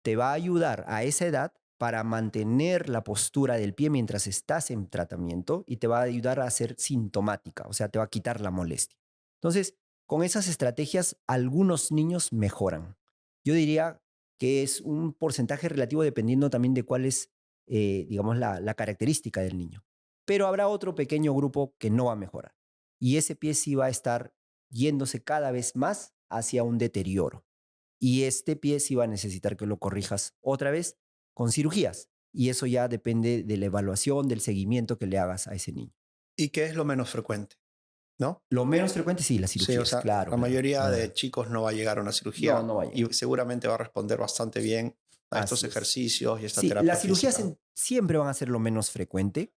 te va a ayudar a esa edad para mantener la postura del pie mientras estás en tratamiento y te va a ayudar a ser sintomática, o sea, te va a quitar la molestia. Entonces, con esas estrategias, algunos niños mejoran. Yo diría que es un porcentaje relativo dependiendo también de cuál es, digamos, la característica del niño. Pero habrá otro pequeño grupo que no va a mejorar. Y ese pie sí va a estar yéndose cada vez más hacia un deterioro. Y este pie sí va a necesitar que lo corrijas otra vez con cirugías. Y eso ya depende de la evaluación, del seguimiento que le hagas a ese niño. ¿Y qué es lo menos frecuente? ¿No? Lo menos frecuente sí, las Sí, o cirugías, sea, claro. la mayoría Ah, de chicos no va a llegar a una cirugía no va a y llegar. seguramente va a responder bastante bien a estos Así es. ejercicios y esta Sí, terapia las cirugías física. siempre van a ser lo menos frecuente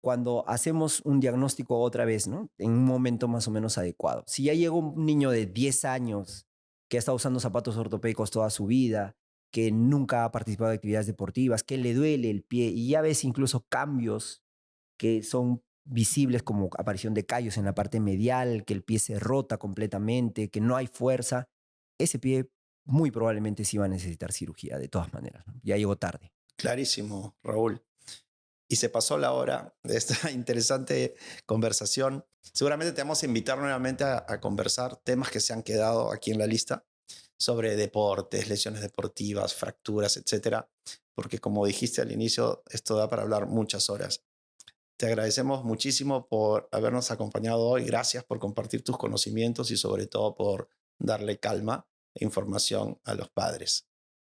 cuando hacemos un diagnóstico otra vez, ¿no? En un momento más o menos adecuado. Si ya llegó un niño de 10 años que ha estado usando zapatos ortopédicos toda su vida, que nunca ha participado de actividades deportivas, que le duele el pie y ya ves incluso cambios que son visibles como aparición de callos en la parte medial, que el pie se rota completamente, que no hay fuerza, ese pie muy probablemente sí va a necesitar cirugía de todas maneras, ¿no? Ya llegó tarde. Clarísimo, Raúl. Y se pasó la hora de esta interesante conversación. Seguramente te vamos a invitar nuevamente a conversar temas que se han quedado aquí en la lista sobre deportes, lesiones deportivas, fracturas, etcétera, porque como dijiste al inicio, esto da para hablar muchas horas. Te agradecemos muchísimo por habernos acompañado hoy. Gracias por compartir tus conocimientos y sobre todo por darle calma e información a los padres.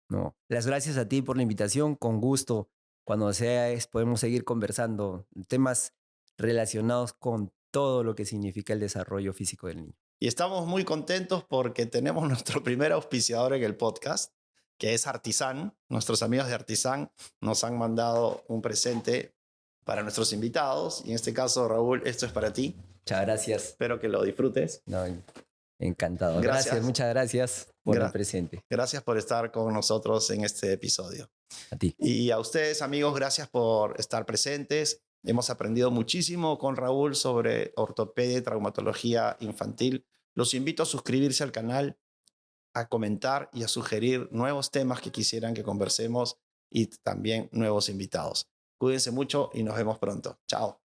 No, las gracias a ti por la invitación, con gusto. Cuando desees podemos seguir conversando temas relacionados con todo lo que significa el desarrollo físico del niño. Y estamos muy contentos porque tenemos nuestro primer auspiciador en el podcast, que es Artisan. Nuestros amigos de Artisan nos han mandado un presente para nuestros invitados. Y en este caso, Raúl, esto es para ti. Muchas gracias. Espero que lo disfrutes. No, encantado. Gracias, muchas gracias por el presente. Gracias por estar con nosotros en este episodio. A ti. Y a ustedes, amigos, gracias por estar presentes. Hemos aprendido muchísimo con Raúl sobre ortopedia y traumatología infantil. Los invito a suscribirse al canal, a comentar y a sugerir nuevos temas que quisieran que conversemos y también nuevos invitados. Cuídense mucho y nos vemos pronto. Chao.